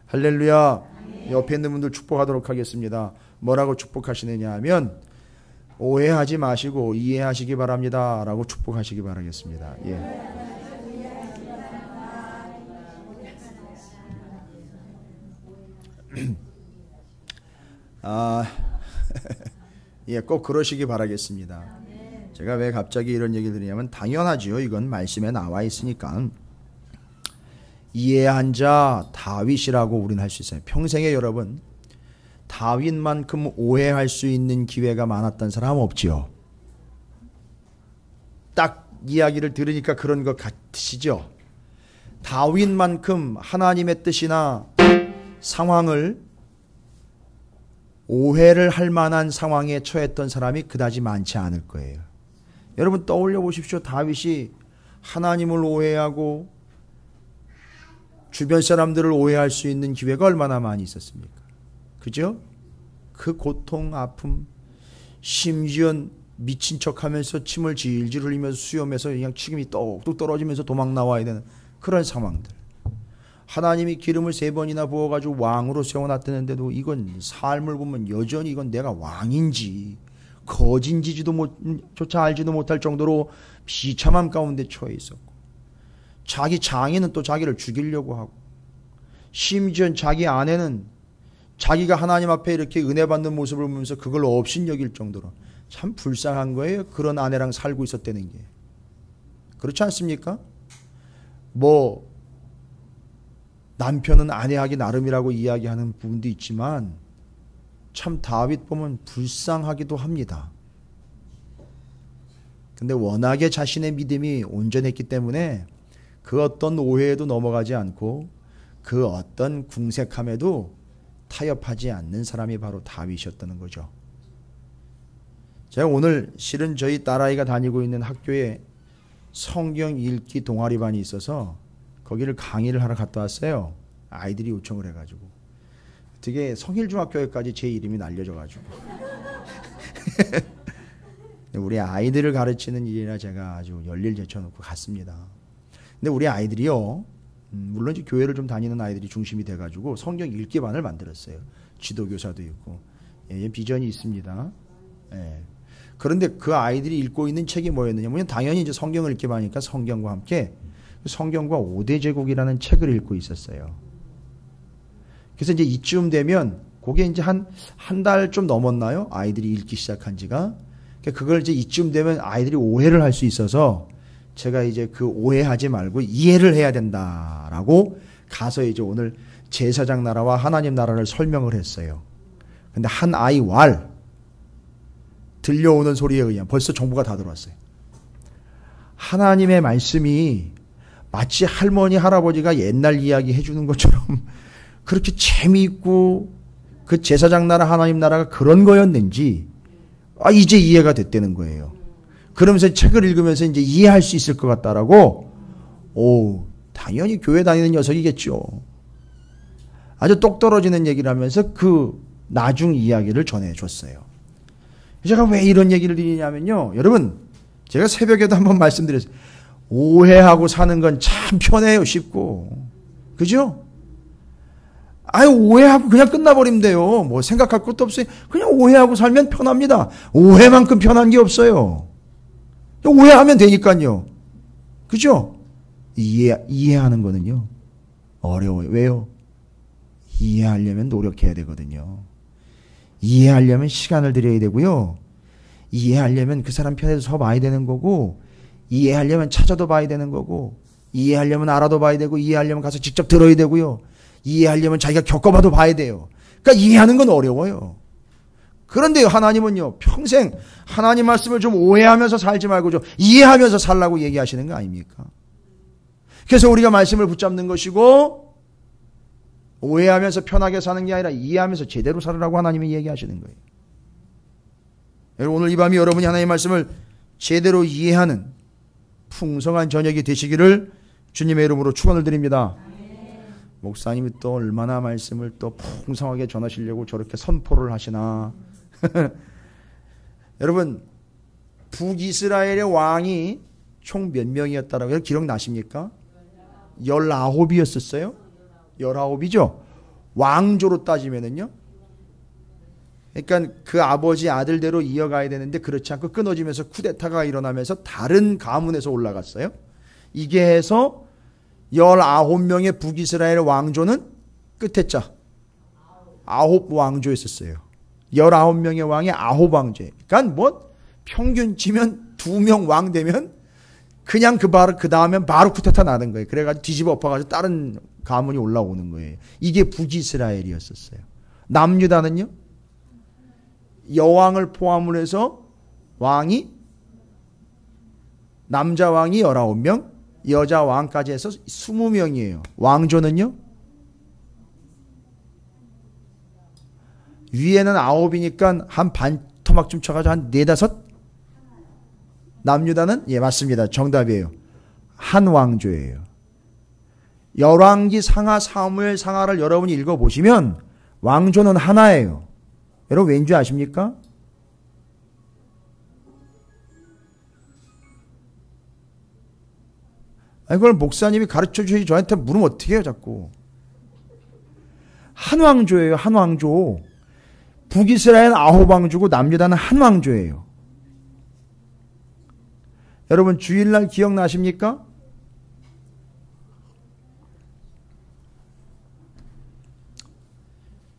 할렐루야. 옆에 있는 분들 축복하도록 하겠습니다. 뭐라고 축복하시느냐 하면 오해하지 마시고 이해하시기 바랍니다 라고 축복하시기 바라겠습니다. 예. 예, 꼭 그러시기 바라겠습니다. 제가 왜 갑자기 이런 얘기를 드리냐면 당연하지요. 이건 말씀에 나와 있으니까. 이해한 자 다윗이라고 우리는 할 수 있어요. 평생에 여러분 다윗만큼 오해할 수 있는 기회가 많았던 사람 없지요. 딱 이야기를 들으니까 그런 것 같으시죠? 다윗만큼 하나님의 뜻이나 상황을 오해를 할 만한 상황에 처했던 사람이 그다지 많지 않을 거예요. 여러분 떠올려 보십시오. 다윗이 하나님을 오해하고 주변 사람들을 오해할 수 있는 기회가 얼마나 많이 있었습니까? 그죠? 그 고통, 아픔, 심지어 미친 척하면서 침을 질질 흘리면서 수염에서 그냥 치금이 똑똑 떨어지면서 도망 나와야 되는 그런 상황들. 하나님이 기름을 3번이나 부어가지고 왕으로 세워놨다는데도 이건 삶을 보면 여전히 이건 내가 왕인지 거진지지도 조차 알지도 못할 정도로 비참함 가운데 처해 있었고, 자기 장인은 또 자기를 죽이려고 하고, 심지어 자기 아내는 자기가 하나님 앞에 이렇게 은혜 받는 모습을 보면서 그걸 업신여길 정도로 참 불쌍한 거예요. 그런 아내랑 살고 있었다는 게. 그렇지 않습니까? 뭐 남편은 아내하기 나름이라고 이야기하는 부분도 있지만 참 다윗 보면 불쌍하기도 합니다. 근데 워낙에 자신의 믿음이 온전했기 때문에 그 어떤 오해에도 넘어가지 않고 그 어떤 궁색함에도 타협하지 않는 사람이 바로 다윗이었다는 거죠. 제가 오늘 실은 저희 딸아이가 다니고 있는 학교에 성경 읽기 동아리반이 있어서 거기를 강의를 하러 갔다 왔어요. 아이들이 요청을 해가지고. 되게 성일중학교에까지 제 이름이 날려져가지고. 우리 아이들을 가르치는 일이라 제가 아주 열일 제쳐놓고 갔습니다. 근데 우리 아이들이요, 물론 이제 교회를 좀 다니는 아이들이 중심이 돼가지고 성경 읽기반을 만들었어요. 지도교사도 있고. 예, 비전이 있습니다. 예. 그런데 그 아이들이 읽고 있는 책이 뭐였느냐면 당연히 이제 성경을 읽기 반이니까 성경과 함께 성경과 5대 제국이라는 책을 읽고 있었어요. 그래서 이제 이쯤 되면 그게 이제 한 달 좀 넘었나요? 아이들이 읽기 시작한 지가. 그걸 이제 이쯤 되면 아이들이 오해를 할 수 있어서 제가 이제 그 오해하지 말고 이해를 해야 된다라고 가서 이제 오늘 제사장 나라와 하나님 나라를 설명을 했어요. 근데 한 아이 왈 들려오는 소리에 의하면 벌써 정보가 다 들어왔어요. 하나님의 말씀이 마치 할머니 할아버지가 옛날 이야기 해주는 것처럼 그렇게 재미있고 그 제사장 나라 하나님 나라가 그런 거였는지 이제 이해가 됐다는 거예요. 그러면서 책을 읽으면서 이제 이해할 수 있을 것 같다라고. 당연히 교회 다니는 녀석이겠죠. 아주 똑 떨어지는 얘기를 하면서 그 나중 이야기를 전해줬어요. 제가 왜 이런 얘기를 드리냐면요, 여러분 제가 새벽에도 한번 말씀드렸어요. 오해하고 사는 건 참 편해요. 쉽고. 그죠? 오해하고 그냥 끝나버리면 돼요. 뭐 생각할 것도 없어요. 그냥 오해하고 살면 편합니다. 오해만큼 편한 게 없어요. 오해하면 되니까요. 그죠? 이해하는 거는요, 어려워요. 왜요? 이해하려면 노력해야 되거든요. 이해하려면 시간을 들여야 되고요. 이해하려면 그 사람 편에서 서 봐야 되는 거고, 이해하려면 찾아도 봐야 되는 거고, 이해하려면 알아도 봐야 되고, 이해하려면 가서 직접 들어야 되고요. 이해하려면 자기가 겪어봐도 봐야 돼요. 그러니까 이해하는 건 어려워요. 그런데요, 하나님은요, 평생 하나님 말씀을 좀 오해하면서 살지 말고 좀 이해하면서 살라고 얘기하시는 거 아닙니까? 그래서 우리가 말씀을 붙잡는 것이고, 오해하면서 편하게 사는 게 아니라 이해하면서 제대로 살으라고 하나님이 얘기하시는 거예요. 여러분, 오늘 이 밤이 여러분이 하나님의 말씀을 제대로 이해하는 풍성한 저녁이 되시기를 주님의 이름으로 축원을 드립니다. 목사님이 또 얼마나 말씀을 또 풍성하게 전하시려고 저렇게 선포를 하시나. 여러분, 북이스라엘의 왕이 총 몇 명이었다라고 기억나십니까? 19이었었어요? 19이죠? 왕조로 따지면은요. 그러니까 그 아버지 아들대로 이어가야 되는데 그렇지 않고 끊어지면서 쿠데타가 일어나면서 다른 가문에서 올라갔어요. 이게 해서 19명의 북이스라엘 왕조는 끝에 자 9왕조였었어요. 19명의 왕이 9왕조예요. 그러니까 뭐 평균 치면 2명 왕 되면 그냥 그 다음엔 바로 쿠데타 나는 거예요. 그래가지고 뒤집어 엎어가지고 다른 가문이 올라오는 거예요. 이게 북이스라엘이었었어요. 남유다는요? 여왕을 포함을 해서 남자 왕이 19명, 여자 왕까지 해서 20명이에요. 왕조는요? 위에는 9이니까 한 반 토막쯤 쳐가지고 한 4, 5? 남유다는? 예, 맞습니다. 정답이에요. 한 왕조예요. 열왕기 상하, 사무엘 상하를 여러분이 읽어보시면 왕조는 하나예요. 여러분 왠지 아십니까? 아니, 그걸 목사님이 가르쳐 주시지 저한테 물으면 어떻게 해요, 자꾸. 한 왕조예요, 한 왕조. 북이스라엘 9왕조고 남유다는 한 왕조예요. 여러분 주일날 기억나십니까?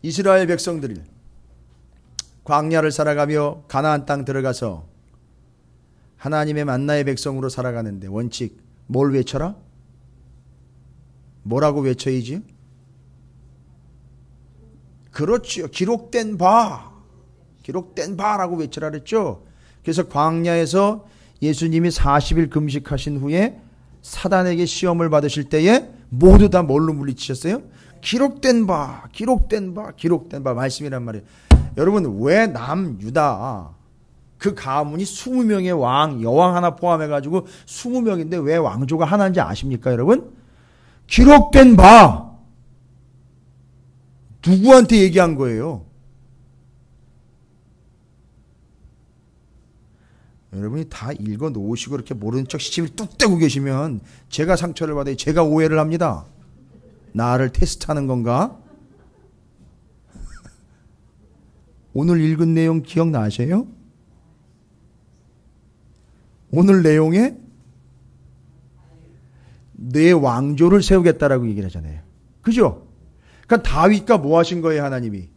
이스라엘 백성들이 광야를 살아가며 가나안 땅 들어가서 하나님의 만나의 백성으로 살아가는데 원칙 뭘 외쳐라? 뭐라고 외쳐야지? 그렇지요. 기록된 바라고 외치라 그랬죠. 그래서 광야에서 예수님이 40일 금식하신 후에 사단에게 시험을 받으실 때에 모두 다 뭘로 물리치셨어요? 기록된 바 말씀이란 말이에요. 여러분 왜 남유다 그 가문이 20명의 왕, 여왕 하나 포함해가지고 20명인데 왜 왕조가 하나인지 아십니까 여러분? 기록된 바 누구한테 얘기한 거예요? 여러분이 다 읽어 놓으시고 이렇게 모르는 척 시침을 뚝 떼고 계시면 제가 상처를 받아요. 제가 오해를 합니다. 나를 테스트하는 건가? 오늘 읽은 내용 기억나세요? 오늘 내용에 내 왕조를 세우겠다라고 얘기를 하잖아요. 그죠? 그러니까 다윗과 뭐 하신 거예요, 하나님이?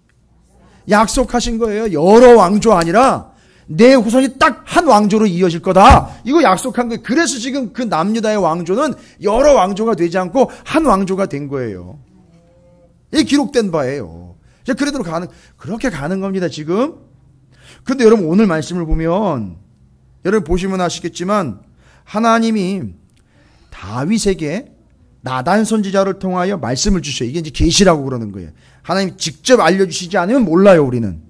약속하신 거예요. 여러 왕조 아니라 내 후손이 딱 한 왕조로 이어질 거다. 이거 약속한 거예요. 그래서 지금 그 남유다의 왕조는 여러 왕조가 되지 않고 한 왕조가 된 거예요. 이게 기록된 바예요. 그렇게 가는 겁니다, 지금. 그런데 여러분 오늘 말씀을 보면 여러분 보시면 아시겠지만 하나님이 다윗에게 나단 선지자를 통하여 말씀을 주셔요. 이게 이제 계시라고 그러는 거예요. 하나님이 직접 알려주시지 않으면 몰라요, 우리는.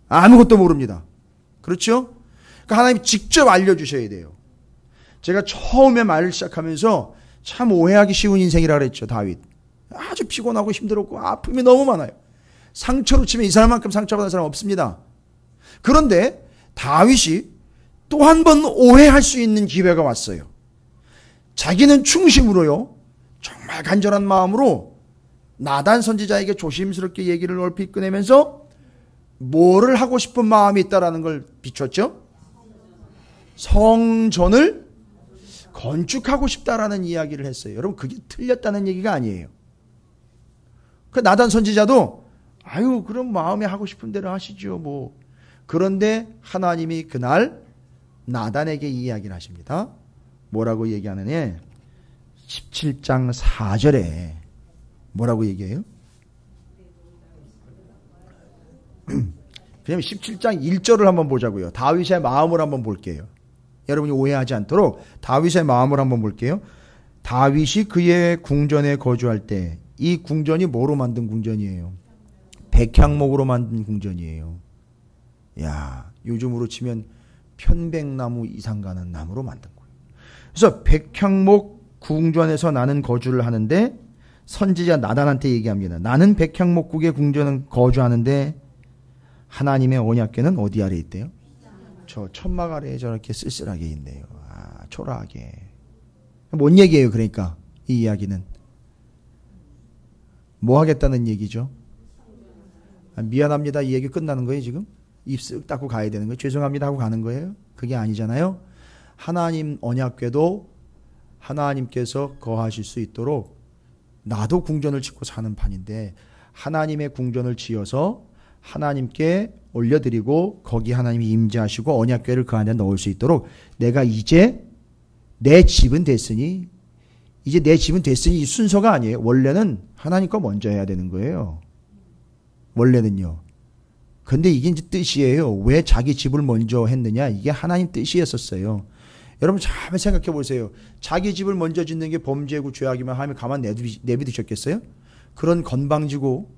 아무것도 모릅니다. 그렇죠? 그러니까 하나님이 직접 알려주셔야 돼요. 제가 처음에 말을 시작하면서 참 오해하기 쉬운 인생이라 그랬죠, 다윗. 아주 피곤하고 힘들었고 아픔이 너무 많아요. 상처로 치면 이 사람만큼 상처받은 사람 없습니다. 그런데 다윗이 또 한 번 오해할 수 있는 기회가 왔어요. 자기는 중심으로요, 정말 간절한 마음으로 나단 선지자에게 조심스럽게 얘기를 얼핏 꺼내면서 뭐를 하고 싶은 마음이 있다라는 걸 비췄죠? 성전을 건축하고 싶다라는 이야기를 했어요. 여러분 그게 틀렸다는 얘기가 아니에요. 그 나단 선지자도 그럼 마음에 하고 싶은 대로 하시죠 뭐. 그런데 하나님이 그날 나단에게 이야기를 하십니다. 뭐라고 얘기하느냐? 17장 4절에 뭐라고 얘기해요? 그냥 17장 1절을 한번 보자고요. 다윗의 마음을 한번 볼게요. 여러분이 오해하지 않도록 다윗의 마음을 한번 볼게요. 다윗이 그의 궁전에 거주할 때 이 궁전이 뭐로 만든 궁전이에요? 백향목으로 만든 궁전이에요. 야, 요즘으로 치면 편백나무 이상 가는 나무로 만든 거예요. 그래서 백향목 궁전에서 나는 거주를 하는데 선지자 나단한테 얘기합니다. 나는 백향목국의 궁전은 거주하는데 하나님의 언약궤는 어디 아래 있대요? 저 천막 아래에 저렇게 쓸쓸하게 있네요. 초라하게. 뭔 얘기예요, 그러니까 이 이야기는? 뭐 하겠다는 얘기죠? 미안합니다. 이 얘기 끝나는 거예요, 지금? 입 쓱 닦고 가야 되는 거예요? 죄송합니다 하고 가는 거예요? 그게 아니잖아요. 하나님 언약궤도 하나님께서 거하실 수 있도록 나도 궁전을 짓고 사는 판인데 하나님의 궁전을 지어서 하나님께 올려드리고 거기 하나님이 임재하시고 언약궤를 그 안에 넣을 수 있도록 내가 이제 내 집은 됐으니 이 순서가 아니에요. 원래는 하나님 거 먼저 해야 되는 거예요. 원래는요. 근데 이게 이제 뜻이에요. 왜 자기 집을 먼저 했느냐? 이게 하나님 뜻이었었어요. 여러분 잘 생각해 보세요. 자기 집을 먼저 짓는 게 범죄고 죄악이면 하나님이 가만 내비두셨겠어요? 그런 건방지고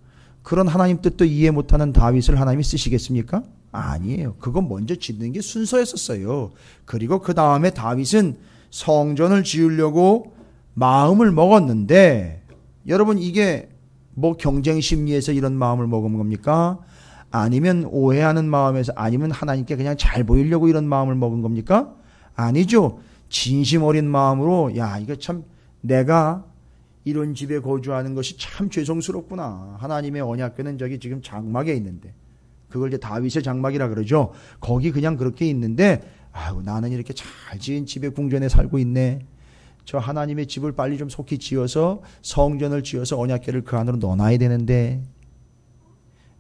그런 하나님 뜻도 이해 못하는 다윗을 하나님이 쓰시겠습니까? 아니에요. 그건 먼저 짓는 게 순서였었어요. 그리고 그 다음에 다윗은 성전을 지으려고 마음을 먹었는데 여러분 이게 뭐 경쟁 심리에서 이런 마음을 먹은 겁니까? 아니면 오해하는 마음에서 아니면 하나님께 그냥 잘 보이려고 이런 마음을 먹은 겁니까? 아니죠. 진심 어린 마음으로 야 이거 참 내가 이런 집에 거주하는 것이 참 죄송스럽구나. 하나님의 언약궤는 저기 지금 장막에 있는데 그걸 이제 다윗의 장막이라 그러죠. 거기 그냥 그렇게 있는데 아유 나는 이렇게 잘 지은 집에 궁전에 살고 있네. 저 하나님의 집을 빨리 좀 속히 지어서 성전을 지어서 언약궤를 그 안으로 넣어놔야 되는데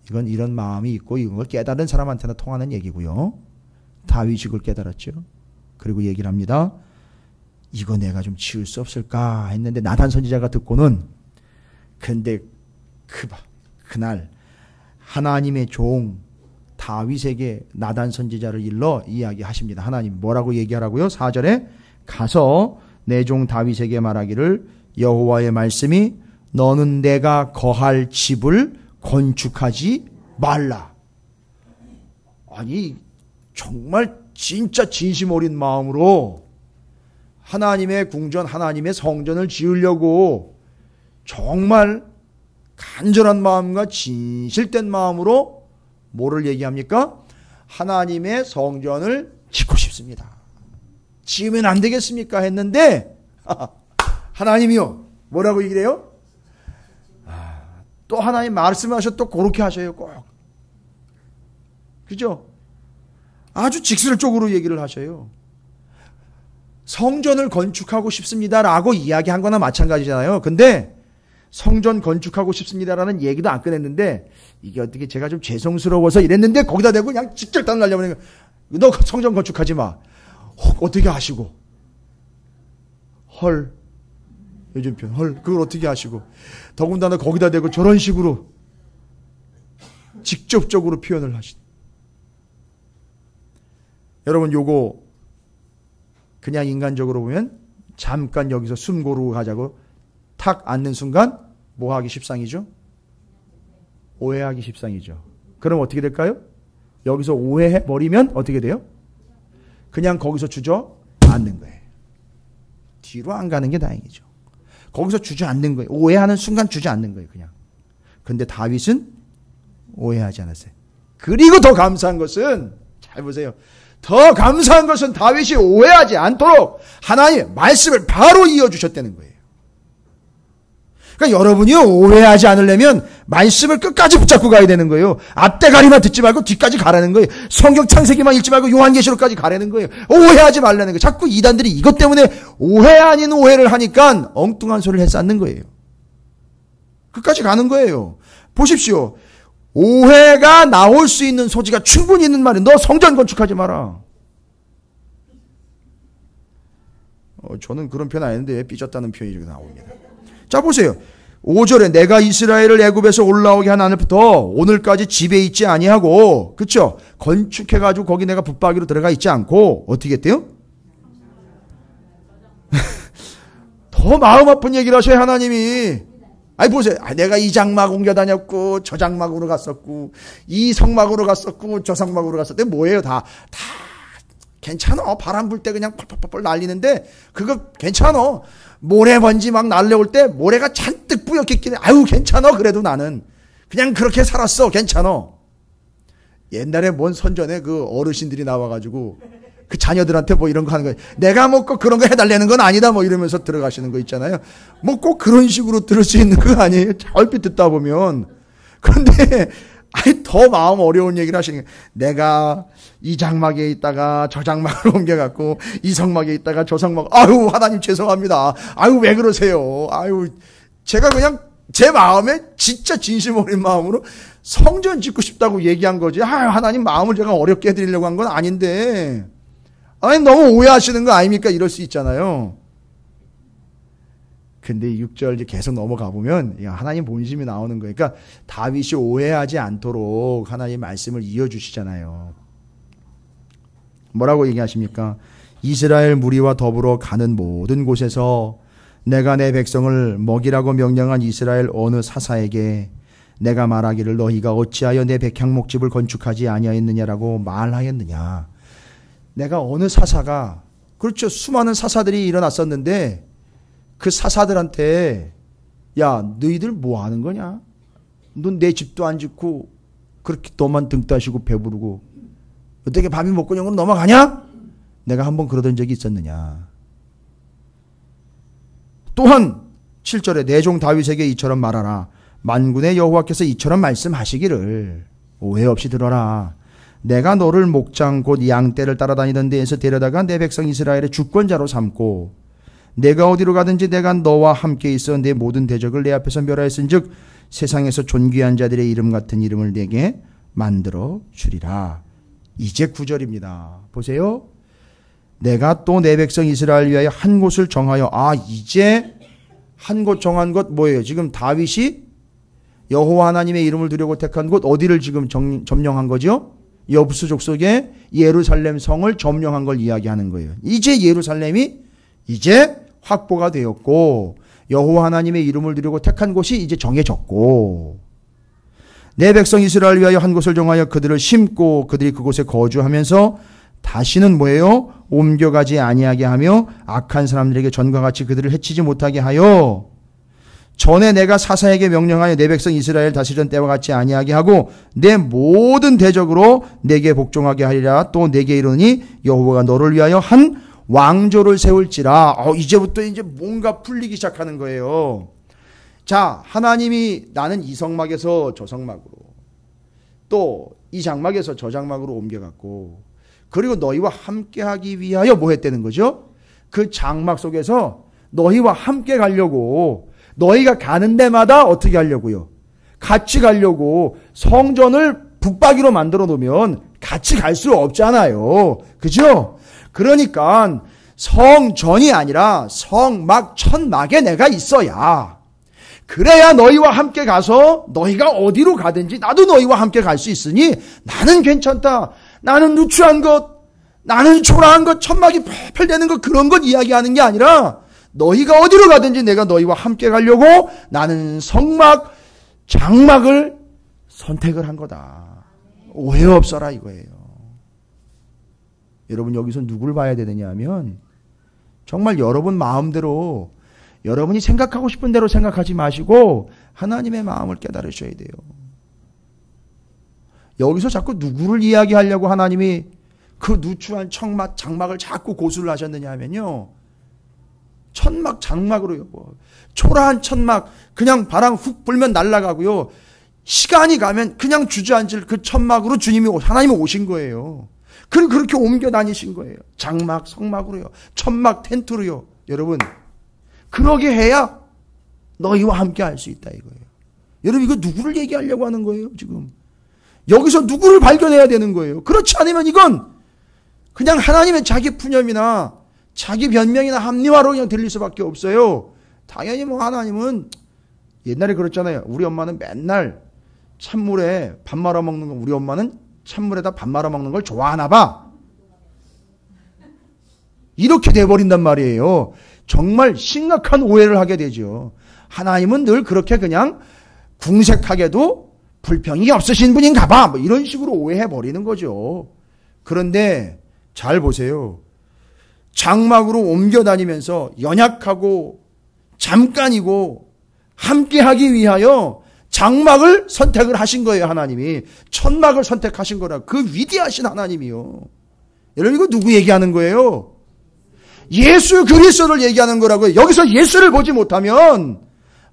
이건 이런 마음이 있고 이걸 깨달은 사람한테나 통하는 얘기고요. 다윗이 그걸 깨달았죠. 그리고 얘기를 합니다. 이거 내가 좀 지을 수 없을까 했는데 나단 선지자가 듣고는 근데 그날 하나님의 종 다윗에게 나단 선지자를 일러 이야기하십니다. 하나님 뭐라고 얘기하라고요? 4절에 가서 내 종 다윗에게 말하기를 여호와의 말씀이 너는 내가 거할 집을 건축하지 말라. 아니 정말 진짜 진심 어린 마음으로 하나님의 궁전, 하나님의 성전을 지으려고 정말 간절한 마음과 진실된 마음으로 뭐를 얘기합니까? 하나님의 성전을 짓고 싶습니다. 지으면 안 되겠습니까? 했는데 하나님이요. 뭐라고 얘기를 해요? 또 하나님 말씀하셔 또 그렇게 하셔요. 꼭. 그죠? 아주 직설적으로 얘기를 하셔요. 성전을 건축하고 싶습니다라고 이야기한 거나 마찬가지잖아요. 근데 성전 건축하고 싶습니다라는 얘기도 안 꺼냈는데 이게 어떻게 제가 좀 죄송스러워서 이랬는데 거기다 대고 그냥 직절단 날려버리는 거예요. 너 성전 건축하지 마. 어떻게 하시고? 헐. 요즘 표현. 헐. 그걸 어떻게 하시고? 더군다나 거기다 대고 저런 식으로 직접적으로 표현을 하신. 여러분 요거 그냥 인간적으로 보면 잠깐 여기서 숨 고르고 가자고 탁 앉는 순간 뭐 하기 십상이죠? 오해하기 십상이죠. 그럼 어떻게 될까요? 여기서 오해해 버리면 어떻게 돼요? 그냥 거기서 주저앉는 거예요. 뒤로 안 가는 게 다행이죠. 거기서 주저앉는 거예요. 오해하는 순간 주저앉는 거예요. 그냥. 근데 다윗은 오해하지 않았어요. 그리고 더 감사한 것은 잘 보세요. 더 감사한 것은 다윗이 오해하지 않도록 하나님의 말씀을 바로 이어주셨다는 거예요. 그러니까 여러분이 오해하지 않으려면 말씀을 끝까지 붙잡고 가야 되는 거예요. 앞대가리만 듣지 말고 뒤까지 가라는 거예요. 성경 창세기만 읽지 말고 요한계시록까지 가라는 거예요. 오해하지 말라는 거예요. 자꾸 이단들이 이것 때문에 오해 아닌 오해를 하니까 엉뚱한 소리를 해쌓는 거예요. 끝까지 가는 거예요. 보십시오. 오해가 나올 수 있는 소지가 충분히 있는 말이에요. 너 성전 건축하지 마라. 저는 그런 표현 안 했는데 왜 삐졌다는 표현이 나옵니다. 자 보세요. 5절에 내가 이스라엘을 애굽에서 올라오게 한 하늘부터 오늘까지 집에 있지 아니하고 그렇죠? 건축해가지고 거기 내가 붙박이로 들어가 있지 않고 어떻게 했대요? 더 마음 아픈 얘기를 하셔요 하나님이. 아니 보세요. 내가 이 장막 옮겨 다녔고 저 장막으로 갔었고 이 성막으로 갔었고 저 성막으로 갔었대. 뭐예요? 다 괜찮아. 바람 불 때 그냥 펄펄펄 날리는데 그거 괜찮아. 모래먼지 막 날려올 때 모래가 잔뜩 뿌옇게 아유 괜찮아. 그래도 나는 그냥 그렇게 살았어. 괜찮아. 옛날에 뭔 선전에 그 어르신들이 나와가지고 그 자녀들한테 뭐 이런 거 하는 거예요. 내가 뭐 꼭 그런 거 해달라는 건 아니다 뭐 이러면서 들어가시는 거 있잖아요. 뭐 꼭 그런 식으로 들을 수 있는 거 아니에요. 얼핏 듣다 보면. 그런데 아니 더 마음 어려운 얘기를 하시는 거예요. 내가 이 장막에 있다가 저 장막으로 옮겨갔고 이 성막에 있다가 저 성막. 아유 하나님 죄송합니다. 아유 왜 그러세요. 아유 제가 그냥 제 마음에 진짜 진심 어린 마음으로 성전 짓고 싶다고 얘기한 거지. 아유 하나님 마음을 제가 어렵게 해드리려고 한 건 아닌데. 아니 너무 오해하시는 거 아닙니까? 이럴 수 있잖아요. 근데 6절 이제 계속 넘어가 보면 하나님 본심이 나오는 거예요. 그러니까 다윗이 오해하지 않도록 하나님 말씀을 이어주시잖아요. 뭐라고 얘기하십니까? 이스라엘 무리와 더불어 가는 모든 곳에서 내가 내 백성을 먹이라고 명령한 이스라엘 어느 사사에게 내가 말하기를 너희가 어찌하여 내 백향목집을 건축하지 아니하였느냐라고 말하였느냐. 내가 어느 사사가, 그렇죠, 수많은 사사들이 일어났었는데 그 사사들한테 야 너희들 뭐 하는 거냐? 넌 내 집도 안 짓고 그렇게 너만 등 따시고 배부르고 어떻게 밥이 먹고녕으로 넘어가냐? 내가 한번 그러던 적이 있었느냐? 또한 7절에 내 종 다윗에게 이처럼 말하라. 만군의 여호와께서 이처럼 말씀하시기를 오해 없이 들어라. 내가 너를 목장 곧 양떼를 따라다니던 데에서 데려다가 내 백성 이스라엘의 주권자로 삼고 내가 어디로 가든지 내가 너와 함께 있어 내 모든 대적을 내 앞에서 멸하였은즉 세상에서 존귀한 자들의 이름 같은 이름을 내게 만들어 주리라. 이제 9절입니다. 보세요. 내가 또 내 백성 이스라엘 위하여 한 곳을 정하여. 이제 한 곳 정한 것 뭐예요? 지금 다윗이 여호와 하나님의 이름을 두려고 택한 곳 어디를 지금 점령한 거죠? 여부스 족속의 예루살렘 성을 점령한 걸 이야기하는 거예요. 이제 예루살렘이 이제 확보가 되었고 여호와 하나님의 이름을 두려고 택한 곳이 이제 정해졌고 내 백성 이스라엘 위하여 한 곳을 정하여 그들을 심고 그들이 그곳에 거주하면서 다시는 뭐예요? 옮겨가지 아니하게 하며 악한 사람들에게 전과 같이 그들을 해치지 못하게 하여 전에 내가 사사에게 명령하여 내 백성 이스라엘 다스리던 때와 같이 아니하게 하고 내 모든 대적으로 내게 복종하게 하리라. 또 내게 이르니 여호와가 너를 위하여 한 왕조를 세울지라. 이제부터 이제 뭔가 풀리기 시작하는 거예요. 자, 하나님이 나는 이 성막에서 저 성막으로 또 이 장막에서 저 장막으로 옮겨갔고 그리고 너희와 함께하기 위하여 뭐 했다는 거죠? 그 장막 속에서 너희와 함께 가려고 너희가 가는 데마다 어떻게 하려고요? 같이 가려고 성전을 붙박이로 만들어 놓으면 같이 갈 수 없잖아요. 그죠? 그러니까 성전이 아니라 성막 천막에 내가 있어야 그래야 너희와 함께 가서 너희가 어디로 가든지 나도 너희와 함께 갈 수 있으니 나는 괜찮다. 나는 누추한 것, 나는 초라한 것, 천막이 펄펄 되는 것 그런 것 이야기하는 게 아니라 너희가 어디로 가든지 내가 너희와 함께 가려고 나는 성막, 장막을 선택을 한 거다. 오해 없어라 이거예요. 여러분 여기서 누구를 봐야 되느냐 하면 정말 여러분 마음대로 여러분이 생각하고 싶은 대로 생각하지 마시고 하나님의 마음을 깨달으셔야 돼요. 여기서 자꾸 누구를 이야기하려고 하나님이 그 누추한 청막, 장막을 자꾸 고수를 하셨느냐 하면요. 천막, 장막으로요. 초라한 천막, 그냥 바람 훅 불면 날아가고요. 시간이 가면 그냥 주저앉을 그 천막으로 하나님이 오신 거예요. 그렇게 옮겨 다니신 거예요. 장막, 성막으로요. 천막, 텐트로요. 여러분, 그러게 해야 너희와 함께 할 수 있다 이거예요. 여러분, 이거 누구를 얘기하려고 하는 거예요, 지금? 여기서 누구를 발견해야 되는 거예요. 그렇지 않으면 이건 그냥 하나님의 자기 푸념이나 자기 변명이나 합리화로 그냥 들릴 수밖에 없어요. 당연히 뭐 하나님은 옛날에 그랬잖아요. 우리 엄마는 맨날 찬물에 밥 말아 먹는 거, 우리 엄마는 찬물에다 밥 말아 먹는 걸 좋아하나 봐. 이렇게 돼버린단 말이에요. 정말 심각한 오해를 하게 되죠. 하나님은 늘 그렇게 그냥 궁색하게도 불평이 없으신 분인가 봐. 뭐 이런 식으로 오해해버리는 거죠. 그런데 잘 보세요. 장막으로 옮겨 다니면서 연약하고 잠깐이고 함께하기 위하여 장막을 선택을 하신 거예요. 하나님이 천막을 선택하신 거라. 그 위대하신 하나님이요. 여러분 이거 누구 얘기하는 거예요? 예수 그리스도를 얘기하는 거라고요. 여기서 예수를 보지 못하면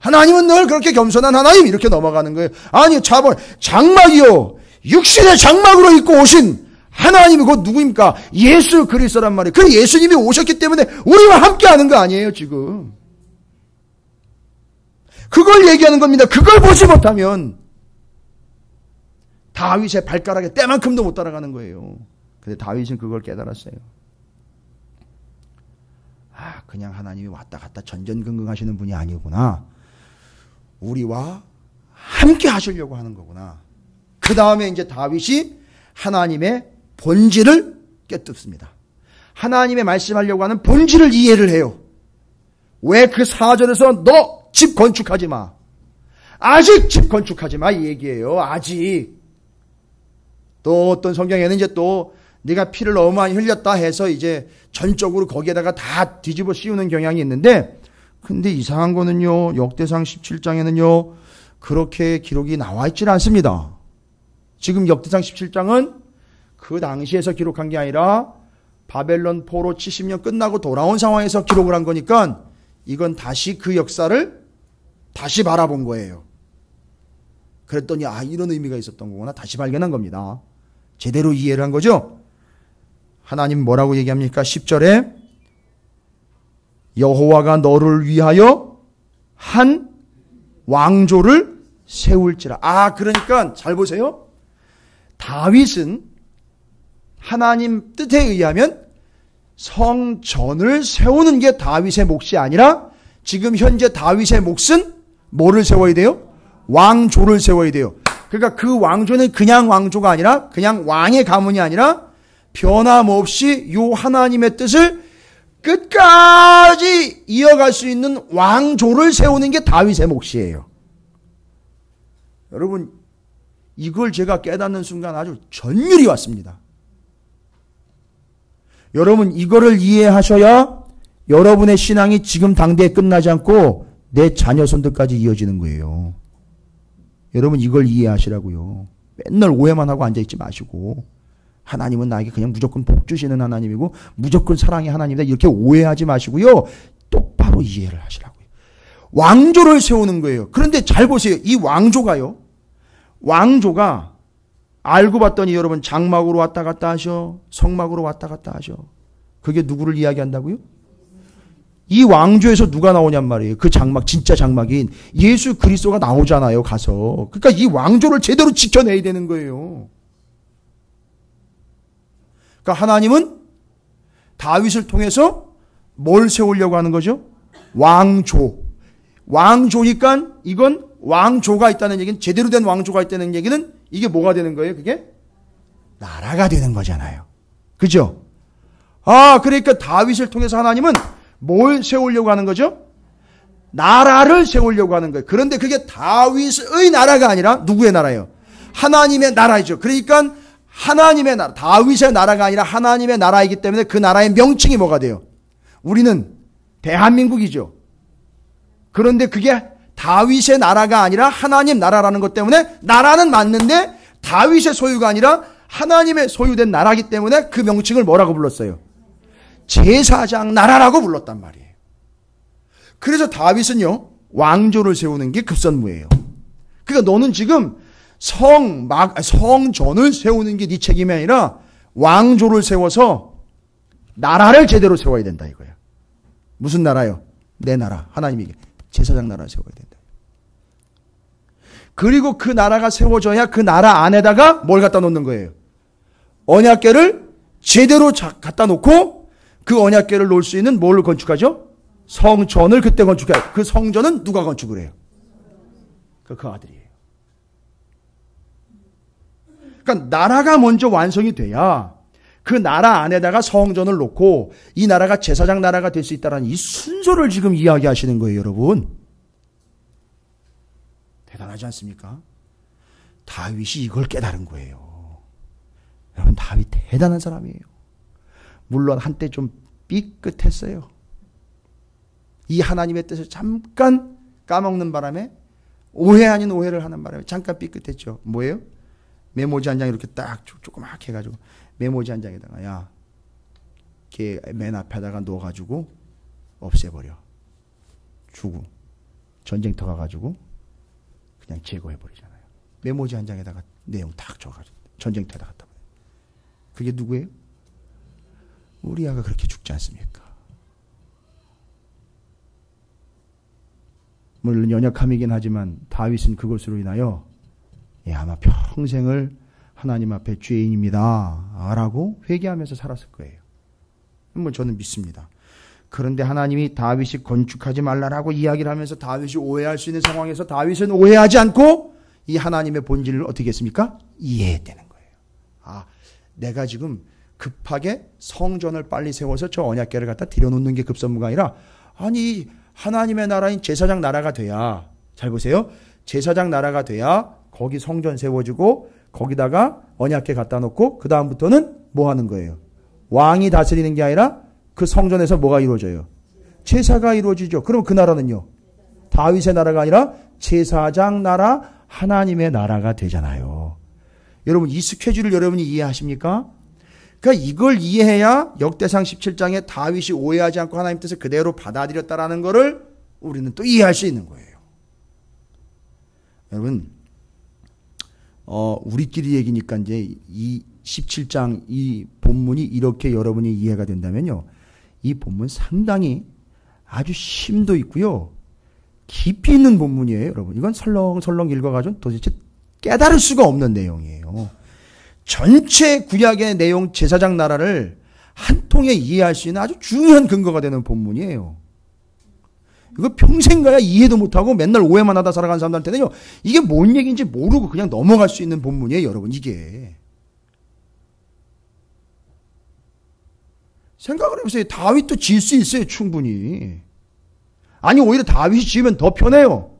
하나님은 늘 그렇게 겸손한 하나님 이렇게 넘어가는 거예요. 아니 장막이요. 육신의 장막으로 입고 오신 하나님이 곧 누구입니까? 예수 그리스도란 말이에요. 그 예수님이 오셨기 때문에 우리와 함께 하는 거 아니에요 지금. 그걸 얘기하는 겁니다. 그걸 보지 못하면 다윗의 발가락에 때만큼도 못 따라가는 거예요. 근데 다윗은 그걸 깨달았어요. 그냥 하나님이 왔다 갔다 전전긍긍하시는 분이 아니구나. 우리와 함께 하시려고 하는 거구나. 그 다음에 이제 다윗이 하나님의 본질을 깨닫습니다. 하나님의 말씀하려고 하는 본질을 이해를 해요. 왜 그 4절에서 너 집 건축하지 마. 아직 집 건축하지 마 이 얘기예요. 아직. 또 어떤 성경에는 이제 또 네가 피를 너무 많이 흘렸다 해서 이제 전적으로 거기에다가 다 뒤집어 씌우는 경향이 있는데, 근데 이상한 거는요, 역대상 17장에는요 그렇게 기록이 나와 있질 않습니다. 지금 역대상 17장은 그 당시에서 기록한 게 아니라 바벨론 포로 70년 끝나고 돌아온 상황에서 기록을 한 거니까 이건 다시 그 역사를 다시 바라본 거예요. 그랬더니 이런 의미가 있었던 거구나. 다시 발견한 겁니다. 제대로 이해를 한 거죠. 하나님 뭐라고 얘기합니까? 10절에 여호와가 너를 위하여 한 왕조를 세울지라. 그러니까 잘 보세요. 다윗은 하나님 뜻에 의하면 성전을 세우는 게 다윗의 몫이 아니라 지금 현재 다윗의 몫은 뭐를 세워야 돼요? 왕조를 세워야 돼요. 그러니까 그 왕조는 그냥 왕조가 아니라 그냥 왕의 가문이 아니라 변함없이 요 하나님의 뜻을 끝까지 이어갈 수 있는 왕조를 세우는 게 다윗의 몫이에요. 여러분 이걸 제가 깨닫는 순간 아주 전율이 왔습니다. 여러분 이거를 이해하셔야 여러분의 신앙이 지금 당대에 끝나지 않고 내 자녀 손들까지 이어지는 거예요. 여러분 이걸 이해하시라고요. 맨날 오해만 하고 앉아있지 마시고 하나님은 나에게 그냥 무조건 복 주시는 하나님이고 무조건 사랑의 하나님이다 이렇게 오해하지 마시고요. 똑바로 이해를 하시라고요. 왕조를 세우는 거예요. 그런데 잘 보세요. 이 왕조가요. 왕조가 알고 봤더니 여러분 장막으로 왔다 갔다 하셔. 성막으로 왔다 갔다 하셔. 그게 누구를 이야기한다고요? 이 왕조에서 누가 나오냔 말이에요. 그 장막, 진짜 장막인 예수 그리스도가 나오잖아요. 가서. 그러니까 이 왕조를 제대로 지켜내야 되는 거예요. 그러니까 하나님은 다윗을 통해서 뭘 세우려고 하는 거죠? 왕조. 왕조니까 이건 왕조가 있다는 얘기는 제대로 된 왕조가 있다는 얘기는 이게 뭐가 되는 거예요? 그게 나라가 되는 거잖아요. 그죠? 그러니까 다윗을 통해서 하나님은 뭘 세우려고 하는 거죠? 나라를 세우려고 하는 거예요. 그런데 그게 다윗의 나라가 아니라 누구의 나라예요? 하나님의 나라이죠. 그러니까 하나님의 나라, 다윗의 나라가 아니라 하나님의 나라이기 때문에 그 나라의 명칭이 뭐가 돼요? 우리는 대한민국이죠. 그런데 그게 다윗의 나라가 아니라 하나님 나라라는 것 때문에 나라는 맞는데 다윗의 소유가 아니라 하나님의 소유된 나라이기 때문에 그 명칭을 뭐라고 불렀어요? 제사장 나라라고 불렀단 말이에요. 그래서 다윗은요 왕조를 세우는 게 급선무예요. 그러니까 너는 지금 성전을 세우는 게 네 책임이 아니라 왕조를 세워서 나라를 제대로 세워야 된다 이거야. 무슨 나라요? 내 나라. 하나님이 제사장 나라를 세워야 된다. 그리고 그 나라가 세워져야 그 나라 안에다가 뭘 갖다 놓는 거예요? 언약궤를 제대로 갖다 놓고 그 언약궤를 놓을 수 있는 뭘 건축하죠? 성전을 그때 건축해요. 그 성전은 누가 건축을 해요? 그 아들이에요. 그러니까 나라가 먼저 완성이 돼야 그 나라 안에다가 성전을 놓고 이 나라가 제사장 나라가 될 수 있다는 이 순서를 지금 이야기하시는 거예요, 여러분. 대단하지 않습니까? 다윗이 이걸 깨달은 거예요. 여러분, 다윗 대단한 사람이에요. 물론 한때 좀 삐끗했어요. 이 하나님의 뜻을 잠깐 까먹는 바람에 오해 아닌 오해를 하는 바람에 잠깐 삐끗했죠. 뭐예요? 메모지 한 장 이렇게 딱 조그맣게 해가지고 메모지 한 장에다가 야 맨 앞에다가 놓아가지고 없애버려. 주고 전쟁터 가가지고 그냥 제거해버리잖아요. 메모지 한 장에다가 내용 딱 적어가지고 전쟁터에다 갖다 버려요. 그게 누구예요? 우리아가 그렇게 죽지 않습니까? 물론 연약함이긴 하지만 다윗은 그것으로 인하여 아마 평생을 하나님 앞에 죄인입니다 라고 회개하면서 살았을 거예요. 저는 믿습니다. 그런데 하나님이 다윗이 건축하지 말라라고 이야기를 하면서 다윗이 오해할 수 있는 상황에서 다윗은 오해하지 않고 이 하나님의 본질을 어떻게 했습니까? 이해했다는 거예요. 내가 지금 급하게 성전을 빨리 세워서 저 언약궤를 갖다 들여놓는 게 급선무가 아니라 아니 하나님의 나라인 제사장 나라가 돼야, 잘 보세요, 제사장 나라가 돼야 거기 성전 세워지고 거기다가 언약궤 갖다 놓고 그 다음부터는 뭐 하는 거예요? 왕이 다스리는 게 아니라 그 성전에서 뭐가 이루어져요? 제사가 이루어지죠. 그럼 그 나라는요? 다윗의 나라가 아니라 제사장 나라, 하나님의 나라가 되잖아요. 여러분 이 스케줄을 여러분이 이해하십니까? 그러니까 이걸 이해해야 역대상 17장에 다윗이 오해하지 않고 하나님 뜻을 그대로 받아들였다라는 것을 우리는 또 이해할 수 있는 거예요. 여러분 우리끼리 얘기니까 이제 이 17장 이 본문이 이렇게 여러분이 이해가 된다면요, 이 본문 상당히 아주 심도 있고요, 깊이 있는 본문이에요. 여러분 이건 설렁설렁 읽어가지고 도대체 깨달을 수가 없는 내용이에요. 전체 구약의 내용, 제사장 나라를 한 통에 이해할 수 있는 아주 중요한 근거가 되는 본문이에요. 이거 평생 가야 이해도 못하고 맨날 오해만 하다 살아가는 사람들한테는요, 이게 뭔 얘기인지 모르고 그냥 넘어갈 수 있는 본문이에요. 여러분 이게 생각을 해보세요. 다윗도 지을 수 있어요. 충분히. 아니 오히려 다윗이 지으면 더 편해요.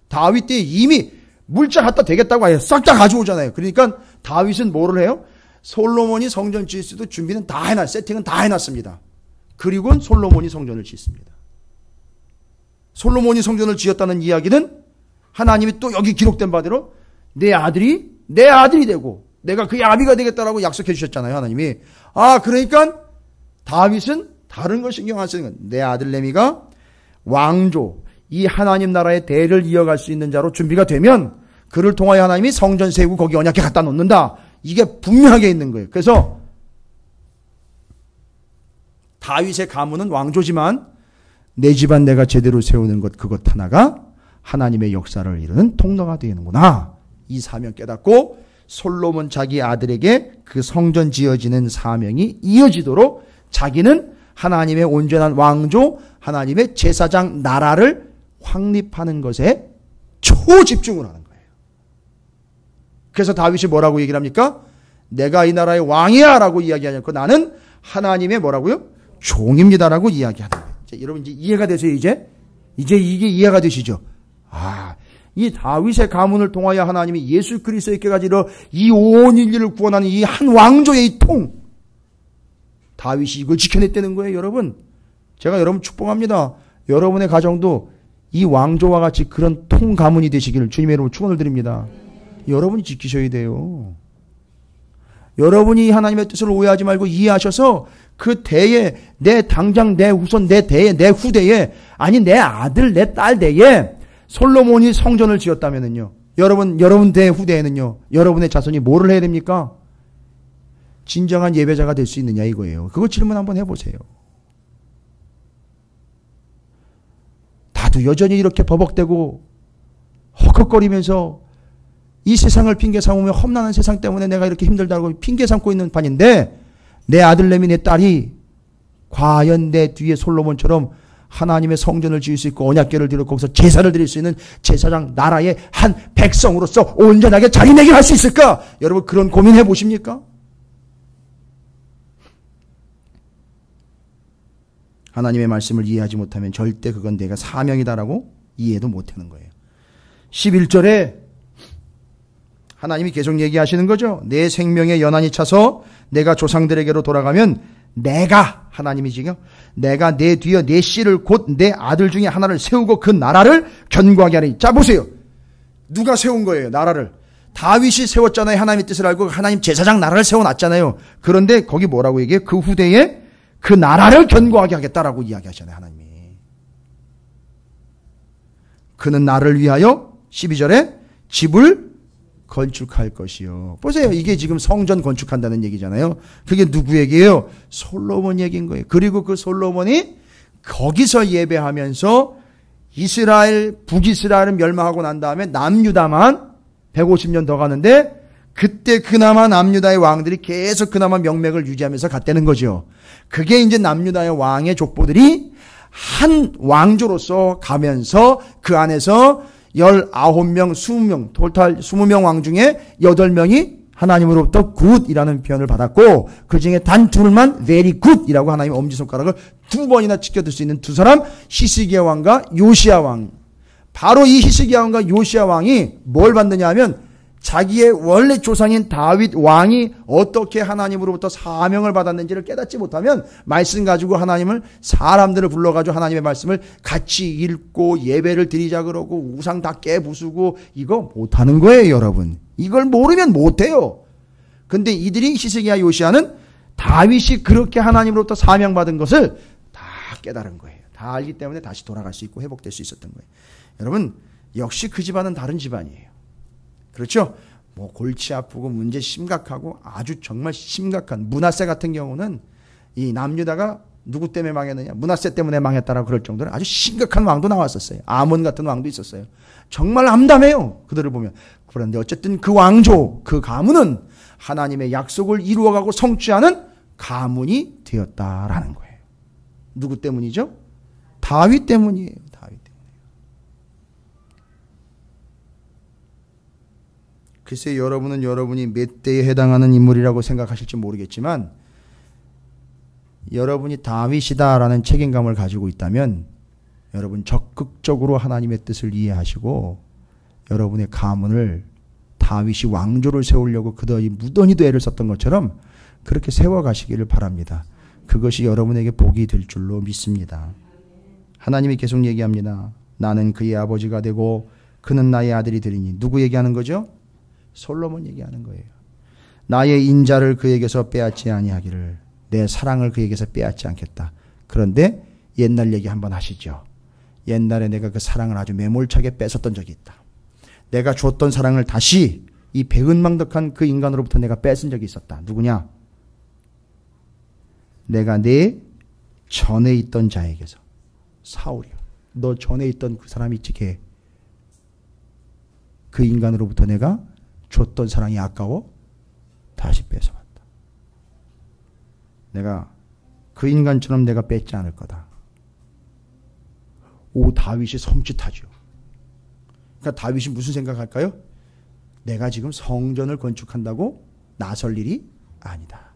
다윗 때 이미 물자 갖다 대겠다고 아예 싹 다 가져오잖아요. 그러니까 다윗은 뭐를 해요? 솔로몬이 성전 지을 수도 준비는 다 해놨, 세팅은 다 해놨습니다. 그리고 솔로몬이 성전을 짓습니다. 솔로몬이 성전을 지었다는 이야기는 하나님이 또 여기 기록된 바대로 내 아들이 되고 내가 그의 아비가 되겠다라고 약속해 주셨잖아요. 하나님이. 그러니까 다윗은 다른 걸 신경 안 쓰는 건 내 아들 레미가 왕조, 이 하나님 나라의 대를 이어갈 수 있는 자로 준비가 되면 그를 통하여 하나님이 성전 세우고 거기 언약궤 갖다 놓는다. 이게 분명하게 있는 거예요. 그래서 다윗의 가문은 왕조지만 내 집안 내가 제대로 세우는 것, 그것 하나가 하나님의 역사를 이루는 통로가 되는구나. 이 사명 깨닫고 솔로몬 자기 아들에게 그 성전 지어지는 사명이 이어지도록 자기는 하나님의 온전한 왕조, 하나님의 제사장 나라를 확립하는 것에 초집중을 하는 거예요. 그래서 다윗이 뭐라고 얘기를 합니까? 내가 이 나라의 왕이야 라고 이야기하지 않고 나는 하나님의 뭐라고요? 종입니다라고 이야기하는 거예요. 자, 여러분 이제 이해가 되세요? 이제 이게 이해가 되시죠? 이 다윗의 가문을 통하여 하나님이 예수 그리스도에게까지 이 온 인류를 구원하는 이 한 왕조의 이 통, 다윗이 이걸 지켜냈다는 거예요. 여러분 제가 여러분 축복합니다. 여러분의 가정도 이 왕조와 같이 그런 통 가문이 되시기를 주님의 이름으로 축원을 드립니다. 여러분이 지키셔야 돼요. 여러분이 하나님의 뜻을 오해하지 말고 이해하셔서 그 대에, 내 당장 내 후손, 내 대에, 내 후대에, 아니 내 아들, 내 딸 대에 솔로몬이 성전을 지었다면은요, 여러분 대 후대에는요, 여러분의 자손이 뭐를 해야 됩니까? 진정한 예배자가 될 수 있느냐 이거예요. 그거 질문 한번 해보세요. 다도 여전히 이렇게 버벅대고 헉헉거리면서 이 세상을 핑계 삼으며 험난한 세상 때문에 내가 이렇게 힘들다고 핑계 삼고 있는 판인데, 내 아들 내미 내 딸이 과연 내 뒤에 솔로몬처럼 하나님의 성전을 지을 수 있고 언약궤를 들고 거기서 제사를 드릴 수 있는 제사장 나라의 한 백성으로서 온전하게 자리매김할 수 있을까? 여러분 그런 고민해 보십니까? 하나님의 말씀을 이해하지 못하면 절대 그건 내가 사명이다라고 이해도 못하는 거예요. 11절에 하나님이 계속 얘기하시는 거죠. 내 생명에 연한이 차서 내가 조상들에게로 돌아가면 내가, 하나님이 지금 내가 내 뒤에 내 씨를 곧 내 아들 중에 하나를 세우고 그 나라를 견고하게 하리니. 자 보세요. 누가 세운 거예요? 나라를. 다윗이 세웠잖아요. 하나님의 뜻을 알고 하나님 제사장 나라를 세워놨잖아요. 그런데 거기 뭐라고 얘기해요? 그 후대에 그 나라를 견고하게 하겠다라고 이야기하잖아요. 하나님이. 그는 나를 위하여 12절에 집을 건축할 것이요. 보세요. 이게 지금 성전 건축한다는 얘기잖아요. 그게 누구에게요? 솔로몬 얘기인 거예요. 그리고 그 솔로몬이 거기서 예배하면서 이스라엘, 북이스라엘은 멸망하고 난 다음에 남유다만 150년 더 가는데 그때 그나마 남유다의 왕들이 계속 그나마 명맥을 유지하면서 갔다는 거죠. 그게 이제 남유다의 왕의 족보들이 한 왕조로서 가면서 그 안에서 19명, 20명, 토탈 20명 왕 중에 8명이 하나님으로부터 굿이라는 표현을 받았고 그 중에 단 둘만 very good이라고 하나님의 엄지손가락을 2번이나 치켜들 수 있는 두 사람, 히스기야 왕과 요시야 왕. 바로 이 히스기야 왕과 요시야 왕이 뭘 받느냐 하면 자기의 원래 조상인 다윗 왕이 어떻게 하나님으로부터 사명을 받았는지를 깨닫지 못하면 말씀 가지고 하나님을 사람들을 불러가지고 하나님의 말씀을 같이 읽고 예배를 드리자 그러고 우상 다 깨부수고 이거 못하는 거예요, 여러분. 이걸 모르면 못해요. 근데 이들이 히스기야 요시야는 다윗이 그렇게 하나님으로부터 사명받은 것을 다 깨달은 거예요. 다 알기 때문에 다시 돌아갈 수 있고 회복될 수 있었던 거예요. 여러분, 역시 그 집안은 다른 집안이에요. 그렇죠? 뭐 골치 아프고 문제 심각하고 아주 정말 심각한 므낫세 같은 경우는 이 남유다가 누구 때문에 망했느냐? 므낫세 때문에 망했다라고 그럴 정도로 아주 심각한 왕도 나왔었어요. 아몬 같은 왕도 있었어요. 정말 암담해요. 그들을 보면. 그런데 어쨌든 그 왕조, 그 가문은 하나님의 약속을 이루어가고 성취하는 가문이 되었다라는 거예요. 누구 때문이죠? 다윗 때문이에요. 다윗 때문에. 글쎄 여러분은 여러분이 몇 대에 해당하는 인물이라고 생각하실지 모르겠지만 여러분이 다윗이다라는 책임감을 가지고 있다면 여러분 적극적으로 하나님의 뜻을 이해하시고 여러분의 가문을 다윗이 왕조를 세우려고 그더이 무던히도 애를 썼던 것처럼 그렇게 세워가시기를 바랍니다. 그것이 여러분에게 복이 될 줄로 믿습니다. 하나님이 계속 얘기합니다. 나는 그의 아버지가 되고 그는 나의 아들이 되리니. 누구 얘기하는 거죠? 솔로몬 얘기하는 거예요. 나의 인자를 그에게서 빼앗지 아니하기를, 내 사랑을 그에게서 빼앗지 않겠다. 그런데 옛날 얘기 한번 하시죠. 옛날에 내가 그 사랑을 아주 매몰차게 뺏었던 적이 있다. 내가 줬던 사랑을 다시 이 배은망덕한 그 인간으로부터 내가 뺏은 적이 있었다. 누구냐? 내가 내 전에 있던 자에게서. 사울이요. 너 전에 있던 그 사람이 있지, 걔. 그 인간으로부터 내가 줬던 사랑이 아까워 다시 뺏어왔다. 내가 그 인간처럼 내가 뺏지 않을 거다. 오, 다윗이 섬찟하죠. 그러니까 다윗이 무슨 생각할까요? 내가 지금 성전을 건축한다고 나설 일이 아니다.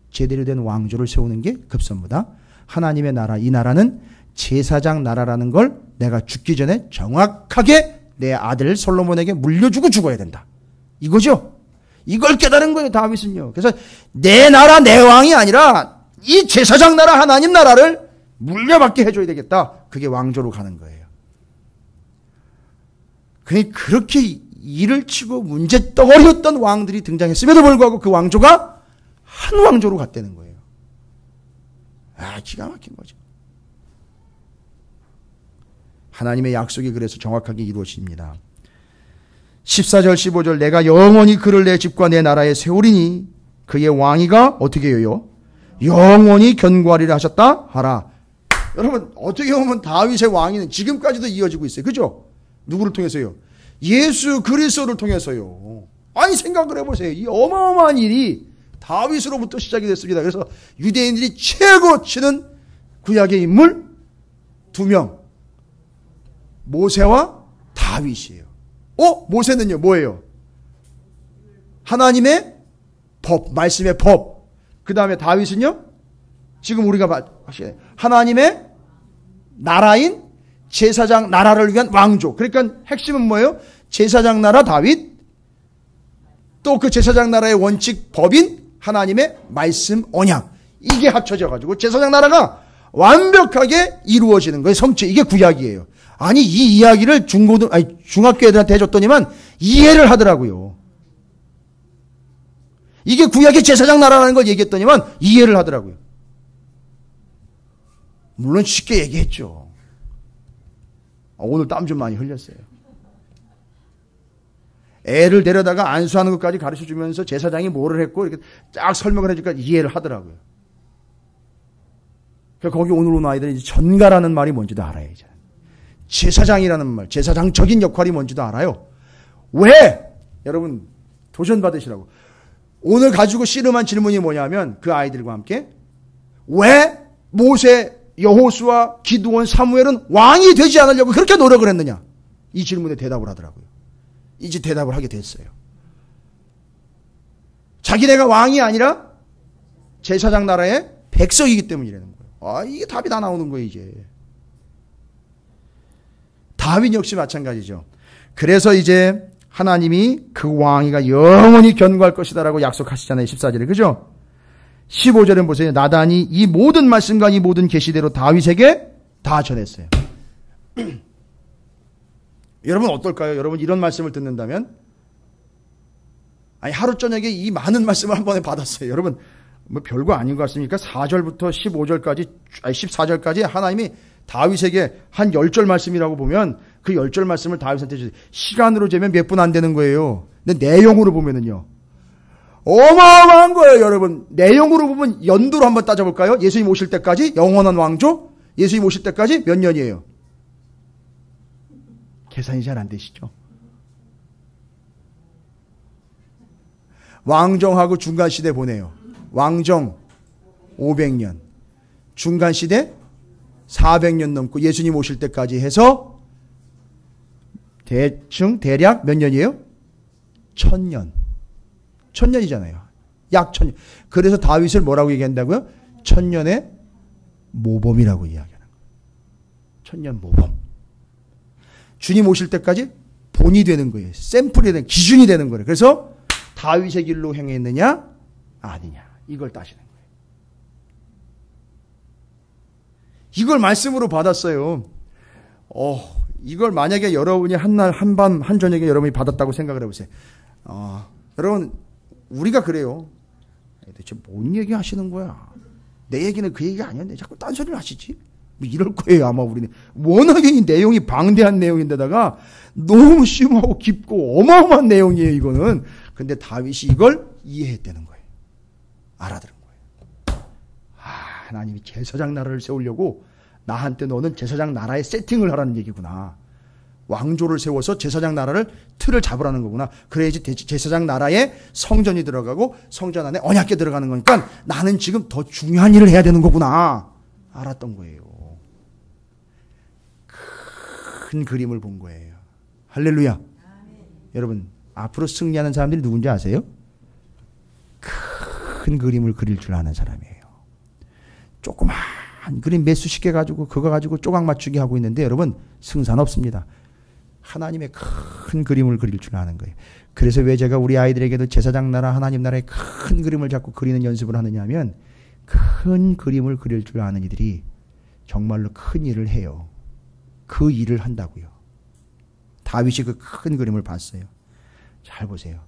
제대로 된 왕조를 세우는 게 급선무다. 하나님의 나라, 이 나라는 제사장 나라라는 걸 내가 죽기 전에 정확하게 내 아들 솔로몬에게 물려주고 죽어야 된다. 이거죠. 이걸 깨달은 거예요, 다윗은요. 그래서 내 나라, 내 왕이 아니라 이 제사장 나라, 하나님 나라를 물려받게 해줘야 되겠다. 그게 왕조로 가는 거예요. 그렇게 일을 치고 문제덩어리였던 왕들이 등장했음에도 불구하고 그 왕조가 한 왕조로 갔다는 거예요. 아, 기가 막힌 거죠. 하나님의 약속이 그래서 정확하게 이루어집니다. 14절 15절 내가 영원히 그를 내 집과 내 나라에 세우리니 그의 왕위가 어떻게 해요? 영원히 견고하리라 하셨다 하라. 여러분 어떻게 보면 다윗의 왕위는 지금까지도 이어지고 있어요. 그죠? 누구를 통해서요? 예수 그리스도를 통해서요. 아니 생각을 해보세요. 이 어마어마한 일이 다윗으로부터 시작이 됐습니다. 그래서 유대인들이 최고 치는 구약의 인물 2명. 모세와 다윗이에요. 모세는요 뭐예요? 하나님의 법, 말씀의 법. 그 다음에 다윗은요? 지금 우리가 하나님의 나라인 제사장 나라를 위한 왕조. 그러니까 핵심은 뭐예요? 제사장 나라 다윗, 또 그 제사장 나라의 원칙 법인 하나님의 말씀 언약. 이게 합쳐져 가지고 제사장 나라가 완벽하게 이루어지는 거예요. 성취. 이게 구약이에요. 아니 이 이야기를 중학교 애들한테 해줬더니만 이해를 하더라고요. 이게 구약의 제사장 나라라는 걸 얘기했더니만 이해를 하더라고요. 물론 쉽게 얘기했죠. 오늘 땀 좀 많이 흘렸어요. 애를 데려다가 안수하는 것까지 가르쳐주면서 제사장이 뭐를 했고 이렇게 쫙 설명을 해주니까 이해를 하더라고요. 그러니까 거기 오늘 온 아이들은 이제 전가라는 말이 뭔지도 알아요. 이제. 제사장이라는 말, 제사장적인 역할이 뭔지도 알아요. 왜? 여러분 도전 받으시라고. 오늘 가지고 씨름한 질문이 뭐냐면 그 아이들과 함께 왜 모세, 여호수아, 기드온, 사무엘은 왕이 되지 않으려고 그렇게 노력을 했느냐? 이 질문에 대답을 하더라고요. 이제 대답을 하게 됐어요. 자기네가 왕이 아니라 제사장 나라의 백성이기 때문이라는 거예요. 이게 답이 다 나오는 거예요, 이제. 다윗 역시 마찬가지죠. 그래서 이제 하나님이 그 왕위가 영원히 견고할 것이다라고 약속하시잖아요. 14절에. 그죠? 15절에 보세요. 나단이 이 모든 말씀과 이 모든 계시대로 다윗에게 다 전했어요. 여러분 어떨까요? 여러분 이런 말씀을 듣는다면 하루 저녁에 이 많은 말씀을 한 번에 받았어요. 여러분 뭐 별거 아닌 것 같습니까? 4절부터 15절까지 14절까지 하나님이 다윗에게 한 10절 말씀이라고 보면 그 10절 말씀을 다윗한테 주세요. 시간으로 재면 몇 분 안 되는 거예요. 근데 내용으로 보면은요. 어마어마한 거예요, 여러분. 내용으로 보면 연도로 한번 따져볼까요? 예수님 오실 때까지 영원한 왕조? 예수님 오실 때까지 몇 년이에요? 계산이 잘 안 되시죠? 왕정하고 중간시대 보내요. 왕정 500년, 중간시대 400년 넘고 예수님 오실 때까지 해서 대략 몇 년이에요? 1000년. 1000년이잖아요. 약 1000년. 그래서 다윗을 뭐라고 얘기한다고요? 1000년의 모범이라고 이야기하는 거예요. 1000년 모범. 주님 오실 때까지 본이 되는 거예요. 샘플이 되는, 기준이 되는 거예요. 그래서 다윗의 길로 행했느냐 아니냐 이걸 따지는 거예요. 이걸 말씀으로 받았어요. 이걸 만약에 여러분이 한날 한밤 한저녁에 여러분이 받았다고 생각을 해보세요. 여러분 우리가 그래요. 대체 뭔 얘기 하시는 거야? 내 얘기는 그 얘기가 아니었는데 자꾸 딴소리를 하시지? 뭐 이럴 거예요 아마 우리는. 워낙에 이 내용이 방대한 내용인데다가 너무 심하고 깊고 어마어마한 내용이에요 이거는. 근데 다윗이 이걸 이해했다는 거예요. 알아들은 거예요. 하나님이 제사장 나라를 세우려고 나한테 너는 제사장 나라의 세팅을 하라는 얘기구나. 왕조를 세워서 제사장 나라를 틀을 잡으라는 거구나. 그래야지 제사장 나라에 성전이 들어가고 성전 안에 언약궤 들어가는 거니까 나는 지금 더 중요한 일을 해야 되는 거구나. 알았던 거예요. 큰 그림을 본 거예요. 할렐루야. 여러분 앞으로 승리하는 사람들이 누군지 아세요? 큰 그림을 그릴 줄 아는 사람이에요. 조그만 그림 몇 수십 개 가지고 그거 가지고 조각 맞추기 하고 있는데 여러분 승산 없습니다. 하나님의 큰 그림을 그릴 줄 아는 거예요. 그래서 왜 제가 우리 아이들에게도 제사장 나라 하나님 나라의 큰 그림을 자꾸 그리는 연습을 하느냐 하면 큰 그림을 그릴 줄 아는 이들이 정말로 큰 일을 해요. 그 일을 한다고요. 다윗이 그 큰 그림을 봤어요. 잘 보세요.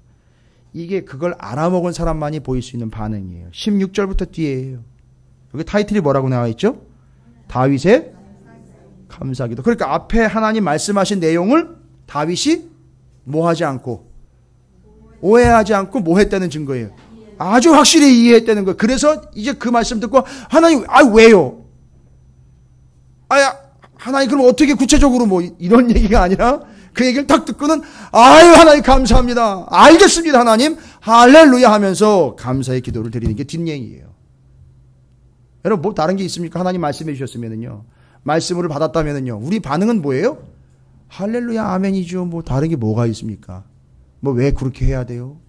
이게 그걸 알아먹은 사람만이 보일 수 있는 반응이에요. 16절부터 뒤에예요. 여기 타이틀이 뭐라고 나와 있죠? 다윗의 감사기도. 그러니까 앞에 하나님 말씀하신 내용을 다윗이 뭐 하지 않고 오해하지 않고 뭐 했다는 증거예요. 아주 확실히 이해했다는 거예요. 그래서 이제 그 말씀 듣고 하나님 왜요? 하나님 그럼 어떻게 구체적으로 뭐 이런 얘기가 아니라 그 얘기를 딱 듣고는 하나님 감사합니다. 알겠습니다 하나님. 할렐루야 하면서 감사의 기도를 드리는 게 뒷얘기예요. 여러분 뭐 다른 게 있습니까? 하나님 말씀해 주셨으면은요. 말씀을 받았다면은요. 우리 반응은 뭐예요? 할렐루야 아멘이죠. 뭐 다른 게 뭐가 있습니까? 뭐 왜 그렇게 해야 돼요?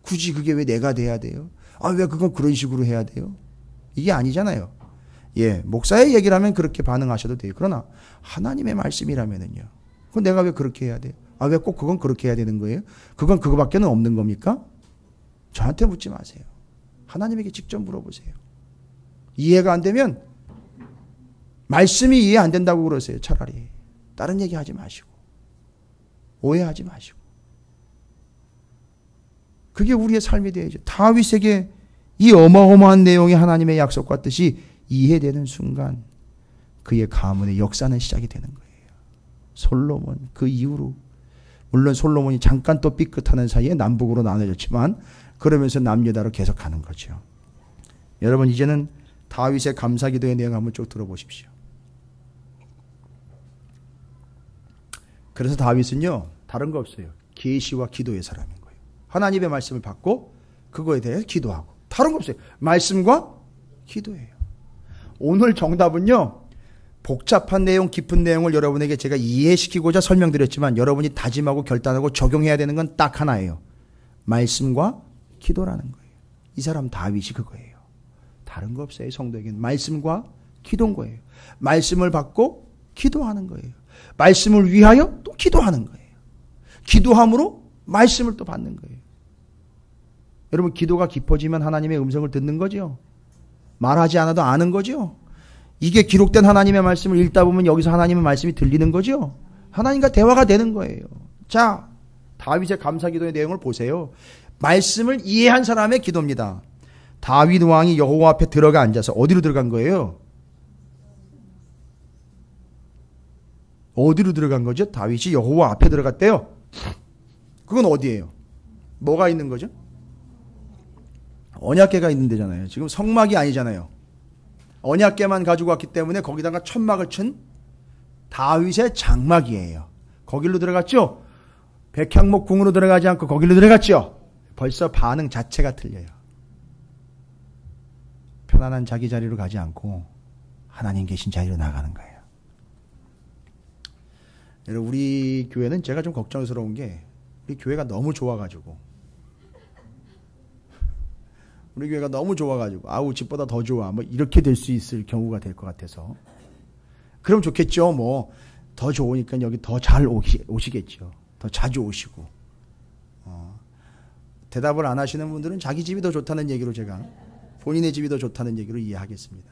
굳이 그게 왜 내가 돼야 돼요? 왜 그건 그런 식으로 해야 돼요? 이게 아니잖아요. 목사의 얘기를 하면 그렇게 반응하셔도 돼요. 그러나 하나님의 말씀이라면은요. 그건 내가 왜 그렇게 해야 돼요? 왜 꼭 그건 그렇게 해야 되는 거예요? 그건 그거밖에는 없는 겁니까? 저한테 묻지 마세요. 하나님에게 직접 물어보세요. 이해가 안 되면 말씀이 이해 안 된다고 그러세요. 차라리 다른 얘기 하지 마시고 오해하지 마시고. 그게 우리의 삶이 되야죠. 다윗에게 이 어마어마한 내용이 하나님의 약속과 뜻이 이해되는 순간 그의 가문의 역사는 시작이 되는 거예요. 솔로몬 그 이후로 물론 솔로몬이 잠깐 또 삐끗하는 사이에 남북으로 나눠졌지만 그러면서 남유다로 계속 가는 거죠. 여러분 이제는 다윗의 감사기도의 내용 한번 쭉 들어보십시오. 그래서 다윗은요 다른 거 없어요. 계시와 기도의 사람인 거예요. 하나님의 말씀을 받고 그거에 대해 기도하고 다른 거 없어요. 말씀과 기도예요. 오늘 정답은요 복잡한 내용 깊은 내용을 여러분에게 제가 이해시키고자 설명드렸지만 여러분이 다짐하고 결단하고 적용해야 되는 건 딱 하나예요. 말씀과 기도라는 거예요. 이 사람 다윗이 그거예요. 다른 거 없어요. 성도에게는 말씀과 기도인 거예요. 말씀을 받고 기도하는 거예요. 말씀을 위하여 또 기도하는 거예요. 기도함으로 말씀을 또 받는 거예요. 여러분 기도가 깊어지면 하나님의 음성을 듣는 거죠. 말하지 않아도 아는 거죠. 이게 기록된 하나님의 말씀을 읽다 보면 여기서 하나님의 말씀이 들리는 거죠. 하나님과 대화가 되는 거예요. 자, 다윗의 감사기도의 내용을 보세요. 말씀을 이해한 사람의 기도입니다. 다윗 왕이 여호와 앞에 들어가 앉아서 어디로 들어간 거예요? 어디로 들어간 거죠? 다윗이 여호와 앞에 들어갔대요. 그건 어디예요? 뭐가 있는 거죠? 언약궤가 있는 데잖아요. 지금 성막이 아니잖아요. 언약궤만 가지고 왔기 때문에 거기다가 천막을 친 다윗의 장막이에요. 거길로 들어갔죠? 백향목 궁으로 들어가지 않고 거길로 들어갔죠? 벌써 반응 자체가 틀려요. 편안한 자기 자리로 가지 않고 하나님 계신 자리로 나가는 거예요. 여러분 우리 교회는 제가 좀 걱정스러운 게 우리 교회가 너무 좋아가지고 우리 교회가 너무 좋아가지고 아우 집보다 더 좋아 뭐 이렇게 될 수 있을 경우가 될 것 같아서 그럼 좋겠죠. 뭐 더 좋으니까 여기 더 잘 오시겠죠. 더 자주 오시고 대답을 안 하시는 분들은 자기 집이 더 좋다는 얘기로 제가 본인의 집이 더 좋다는 얘기로 이해하겠습니다.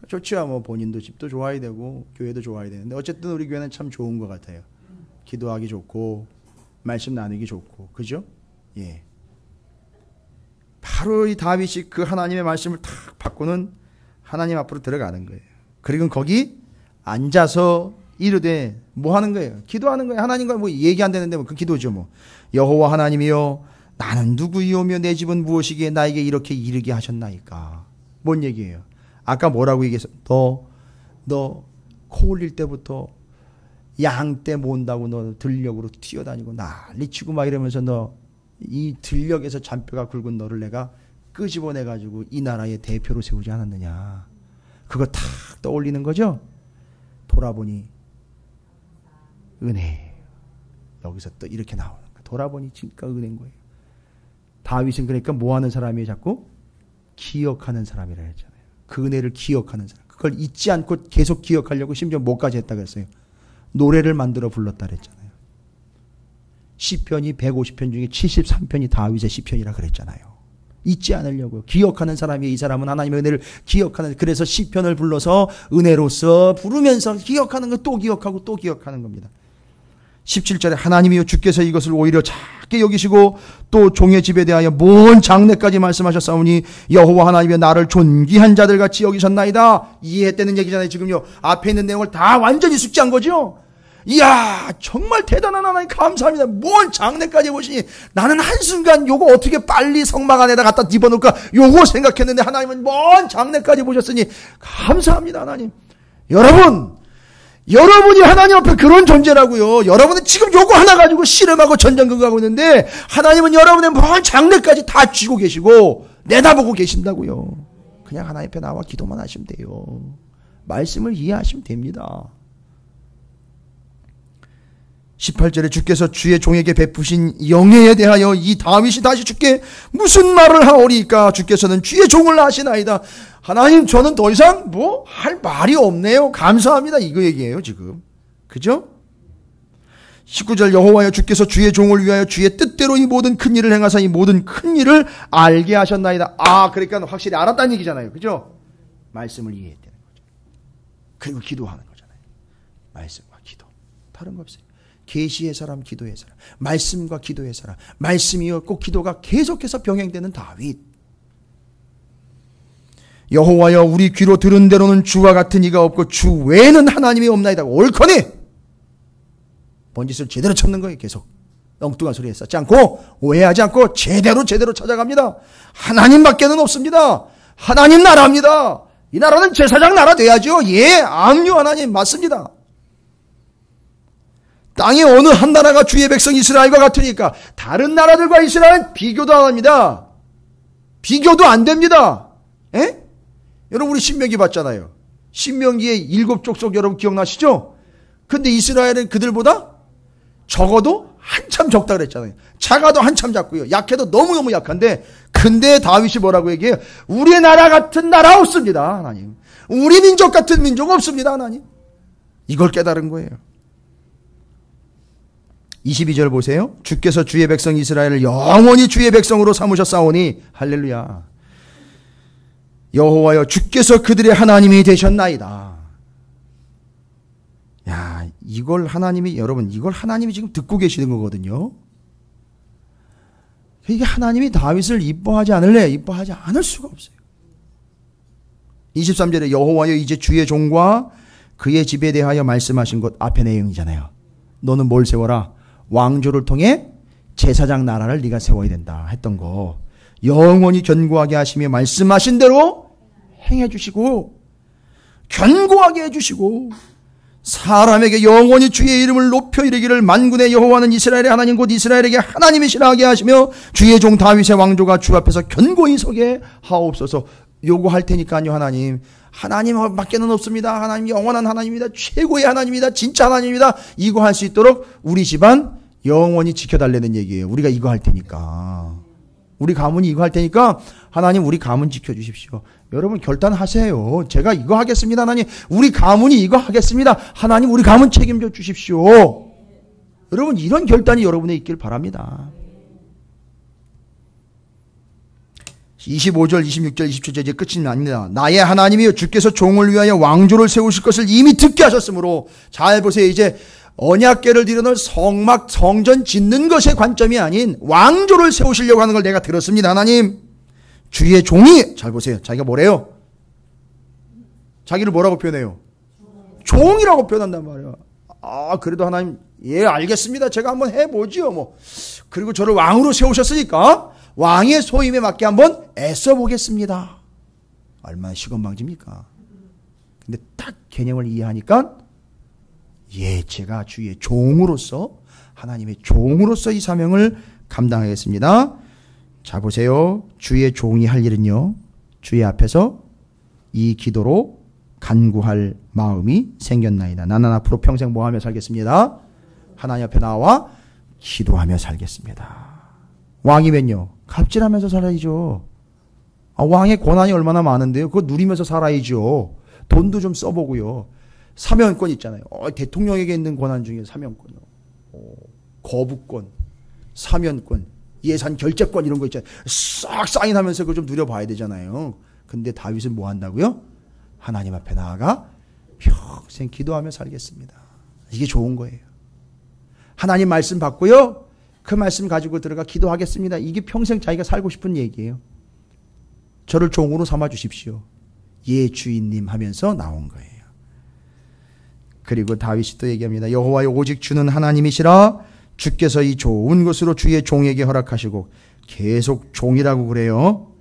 좋죠. 뭐 본인도 집도 좋아야 되고 교회도 좋아야 되는데 어쨌든 우리 교회는 참 좋은 것 같아요. 기도하기 좋고 말씀 나누기 좋고 그죠? 예. 바로 이 다윗이 그 하나님의 말씀을 탁 받고는 하나님 앞으로 들어가는 거예요. 그리고 거기 앉아서 이르되 뭐 하는 거예요? 기도하는 거예요. 하나님과 뭐 얘기 안 되는데 뭐 그 기도죠 뭐. 여호와 하나님이여 나는 누구이오며 내 집은 무엇이기에 나에게 이렇게 이르게 하셨나이까. 뭔 얘기예요? 아까 뭐라고 얘기했어? 너 코 올릴 때부터 양 떼 모은다고 너 들녘으로 튀어다니고 난리치고 막 이러면서 너 이 들녘에서 잔뼈가 굵은 너를 내가 끄집어내가지고 이 나라의 대표로 세우지 않았느냐. 그거 탁 떠올리는 거죠? 돌아보니 은혜. 여기서 또 이렇게 나오는 거야. 돌아보니 진짜 은혜인 거예요. 다윗은 그러니까 뭐 하는 사람이에요? 자꾸 기억하는 사람이라 했잖아요. 그 은혜를 기억하는 사람. 그걸 잊지 않고 계속 기억하려고 심지어 뭐까지 했다고 했어요? 노래를 만들어 불렀다 그랬잖아요. 시편이 150편 중에 73편이 다윗의 시편이라 그랬잖아요. 잊지 않으려고요. 기억하는 사람이 이 사람은 하나님의 은혜를 기억하는 그래서 시편을 불러서 은혜로서 부르면서 기억하는 거 또 기억하고 또 기억하는 겁니다. 17절에 하나님이여 주께서 이것을 오히려 작게 여기시고 또 종의 집에 대하여 먼 장래까지 말씀하셨사오니 여호와 하나님의 나를 존귀한 자들 같이 여기셨나이다. 이해했다는 얘기잖아요. 지금요 앞에 있는 내용을 다 완전히 숙지한 거죠. 이야 정말 대단한 하나님 감사합니다. 먼 장래까지 보시니 나는 한순간 요거 어떻게 빨리 성막 안에다 갖다 집어넣을까 요거 생각했는데 하나님은 먼 장래까지 보셨으니 감사합니다. 하나님. 여러분이 하나님 앞에 그런 존재라고요. 여러분은 지금 요거 하나 가지고 씨름하고 전쟁극하고 있는데 하나님은 여러분의 먼 장래까지 다 쥐고 계시고 내다보고 계신다고요. 그냥 하나님 앞에 나와 기도만 하시면 돼요. 말씀을 이해하시면 됩니다. 18절에 주께서 주의 종에게 베푸신 영예에 대하여 이 다윗이 다시 주께 무슨 말을 하오리까? 주께서는 주의 종을 아시나이다. 하나님 저는 더 이상 뭐 할 말이 없네요. 감사합니다. 이거 얘기예요 지금. 그죠? 19절 여호와여 주께서 주의 종을 위하여 주의 뜻대로 이 모든 큰 일을 행하사 이 모든 큰 일을 알게 하셨나이다. 그러니까 확실히 알았다는 얘기잖아요. 그죠? 말씀을 이해했다는 거죠. 그리고 기도하는 거잖아요. 말씀과 기도. 다른 거 없어요. 계시의 사람, 기도의 사람, 말씀과 기도의 사람, 말씀이었고 기도가 계속해서 병행되는 다윗. 여호와여 우리 귀로 들은 대로는 주와 같은 이가 없고 주 외에는 하나님이 없나이다. 옳거니 번짓을 제대로 찾는 거예요. 계속 엉뚱한 소리에 쌓지 않고 오해하지 않고 제대로 찾아갑니다. 하나님밖에는 없습니다. 하나님 나라입니다. 이 나라는 제사장 나라 돼야죠. 예, 암요 하나님 맞습니다. 땅의 어느 한 나라가 주의 백성 이스라엘과 같으니까 다른 나라들과 이스라엘은 비교도 안 합니다. 비교도 안 됩니다. 에? 여러분 우리 신명기 봤잖아요. 신명기의 7족속 여러분 기억나시죠? 근데 이스라엘은 그들보다 적어도 한참 적다 그랬잖아요. 작아도 한참 작고요. 약해도 너무너무 약한데 근데 다윗이 뭐라고 얘기해요? 우리 나라 같은 나라 없습니다. 하나님. 우리 민족 같은 민족 없습니다. 하나님. 이걸 깨달은 거예요. 22절 보세요. 주께서 주의 백성 이스라엘을 영원히 주의 백성으로 삼으셨사오니 할렐루야. 여호와여 주께서 그들의 하나님이 되셨나이다. 야, 이걸 하나님이 여러분 이걸 하나님이 지금 듣고 계시는 거거든요. 이게 하나님이 다윗을 이뻐하지 않을래? 이뻐하지 않을 수가 없어요. 23절에 여호와여 이제 주의 종과 그의 집에 대하여 말씀하신 것 앞에 내용이잖아요. 너는 뭘 세워라? 왕조를 통해 제사장 나라를 네가 세워야 된다 했던 거 영원히 견고하게 하시며 말씀하신 대로 행해 주시고 견고하게 해주시고 사람에게 영원히 주의 이름을 높여 이르기를 만군의 여호와는 이스라엘의 하나님 곧 이스라엘에게 하나님이시라 하게 하시며 주의 종 다윗의 왕조가 주 앞에서 견고히 서게 하옵소서. 요구할 테니까요. 하나님 밖에는 없습니다. 하나님 영원한 하나님입니다. 최고의 하나님입니다. 진짜 하나님입니다. 이거 할 수 있도록 우리 집안 영원히 지켜달라는 얘기예요. 우리가 이거 할 테니까. 우리 가문이 이거 할 테니까 하나님 우리 가문 지켜주십시오. 여러분 결단하세요. 제가 이거 하겠습니다. 하나님 우리 가문이 이거 하겠습니다. 하나님 우리 가문 책임져 주십시오. 여러분 이런 결단이 여러분에 있길 바랍니다. 25절, 26절, 27절 이제 끝이 아닙니다. 나의 하나님이여 주께서 종을 위하여 왕조를 세우실 것을 이미 듣게 하셨으므로 잘 보세요. 이제 언약궤를 들여놓을 성막 성전 짓는 것의 관점이 아닌 왕조를 세우시려고 하는 걸 내가 들었습니다. 하나님 주의 종이 잘 보세요. 자기가 뭐래요? 자기를 뭐라고 표현해요? 종이라고 표현한단 말이에요. 아 그래도 하나님 예 알겠습니다. 제가 한번 해보지요 뭐. 그리고 저를 왕으로 세우셨으니까 왕의 소임에 맞게 한번 애써보겠습니다. 얼마나 시건방집니까? 근데 딱 개념을 이해하니까 예, 제가 주의 종으로서 하나님의 종으로서 이 사명을 감당하겠습니다. 자 보세요. 주의 종이 할 일은요. 주의 앞에서 이 기도로 간구할 마음이 생겼나이다. 나는 앞으로 평생 뭐 하며 살겠습니다. 하나님 앞에 나와 기도하며 살겠습니다. 왕이면요. 갑질하면서 살아야죠. 왕의 권한이 얼마나 많은데요. 그거 누리면서 살아야죠. 돈도 좀 써보고요. 사면권 있잖아요. 대통령에게 있는 권한 중에 사면권이요. 거부권, 사면권, 예산 결재권 이런 거 있잖아요. 싹 사인하면서 그거 좀 누려봐야 되잖아요. 근데 다윗은 뭐 한다고요? 하나님 앞에 나아가 평생 기도하며 살겠습니다. 이게 좋은 거예요. 하나님 말씀 받고요. 그 말씀 가지고 들어가 기도하겠습니다. 이게 평생 자기가 살고 싶은 얘기예요. 저를 종으로 삼아 주십시오. 예 주인님 하면서 나온 거예요. 그리고 다윗이 또 얘기합니다. 여호와여 오직 주는 하나님이시라. 주께서 이 좋은 것으로 주의 종에게 허락하시고 계속 종이라고 그래요.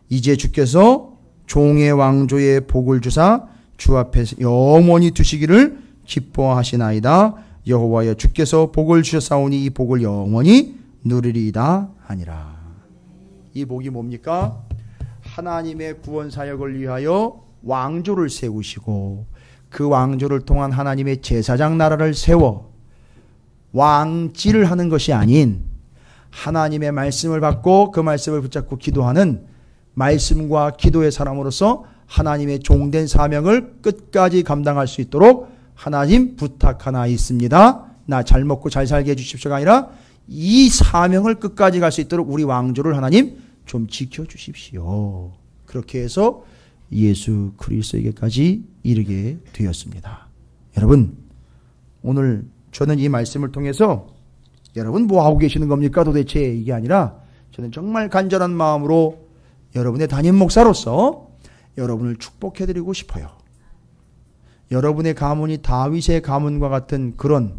이제 주께서 종의 왕조의 복을 주사 주 앞에 영원히 두시기를 기뻐하시나이다. 여호와여 주께서 복을 주셨사오니 이 복을 영원히 누리리이다 하니라. 이 복이 뭡니까? 하나님의 구원 사역을 위하여 왕조를 세우시고 그 왕조를 통한 하나님의 제사장 나라를 세워 왕질을 하는 것이 아닌 하나님의 말씀을 받고 그 말씀을 붙잡고 기도하는 말씀과 기도의 사람으로서 하나님의 종된 사명을 끝까지 감당할 수 있도록 하나님 부탁 하나 있습니다. 나 잘 먹고 잘 살게 해주십시오가 아니라 이 사명을 끝까지 갈 수 있도록 우리 왕조를 하나님 좀 지켜주십시오. 그렇게 해서 예수 그리스도에게까지 이르게 되었습니다. 여러분 오늘 저는 이 말씀을 통해서 여러분 뭐 하고 계시는 겁니까 도대체 이게 아니라 저는 정말 간절한 마음으로 여러분의 담임 목사로서 여러분을 축복해드리고 싶어요. 여러분의 가문이 다윗의 가문과 같은 그런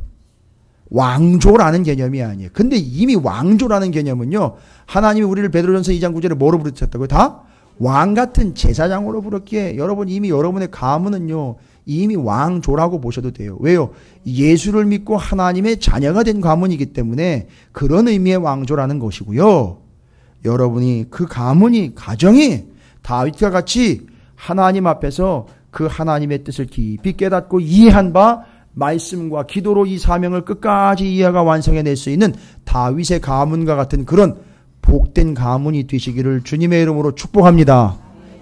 왕조라는 개념이 아니에요. 근데 이미 왕조라는 개념은요, 하나님이 우리를 베드로전서 2장 9절에 뭐로 부르셨다고요? 다 왕 같은 제사장으로 부르기에 여러분 이미 여러분의 가문은요, 이미 왕조라고 보셔도 돼요. 왜요? 예수를 믿고 하나님의 자녀가 된 가문이기 때문에 그런 의미의 왕조라는 것이고요. 여러분이 그 가문이, 가정이 다윗과 같이 하나님 앞에서 그 하나님의 뜻을 깊이 깨닫고 이해한 바 말씀과 기도로 이 사명을 끝까지 이해가 완성해낼 수 있는 다윗의 가문과 같은 그런 복된 가문이 되시기를 주님의 이름으로 축복합니다.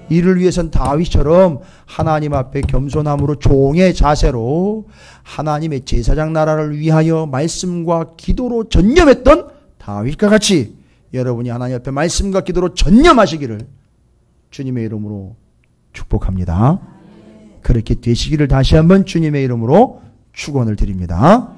이를 위해선 다윗처럼 하나님 앞에 겸손함으로 종의 자세로 하나님의 제사장 나라를 위하여 말씀과 기도로 전념했던 다윗과 같이 여러분이 하나님 앞에 말씀과 기도로 전념하시기를 주님의 이름으로 축복합니다. 그렇게 되시기를 다시 한번 주님의 이름으로 축원을 드립니다.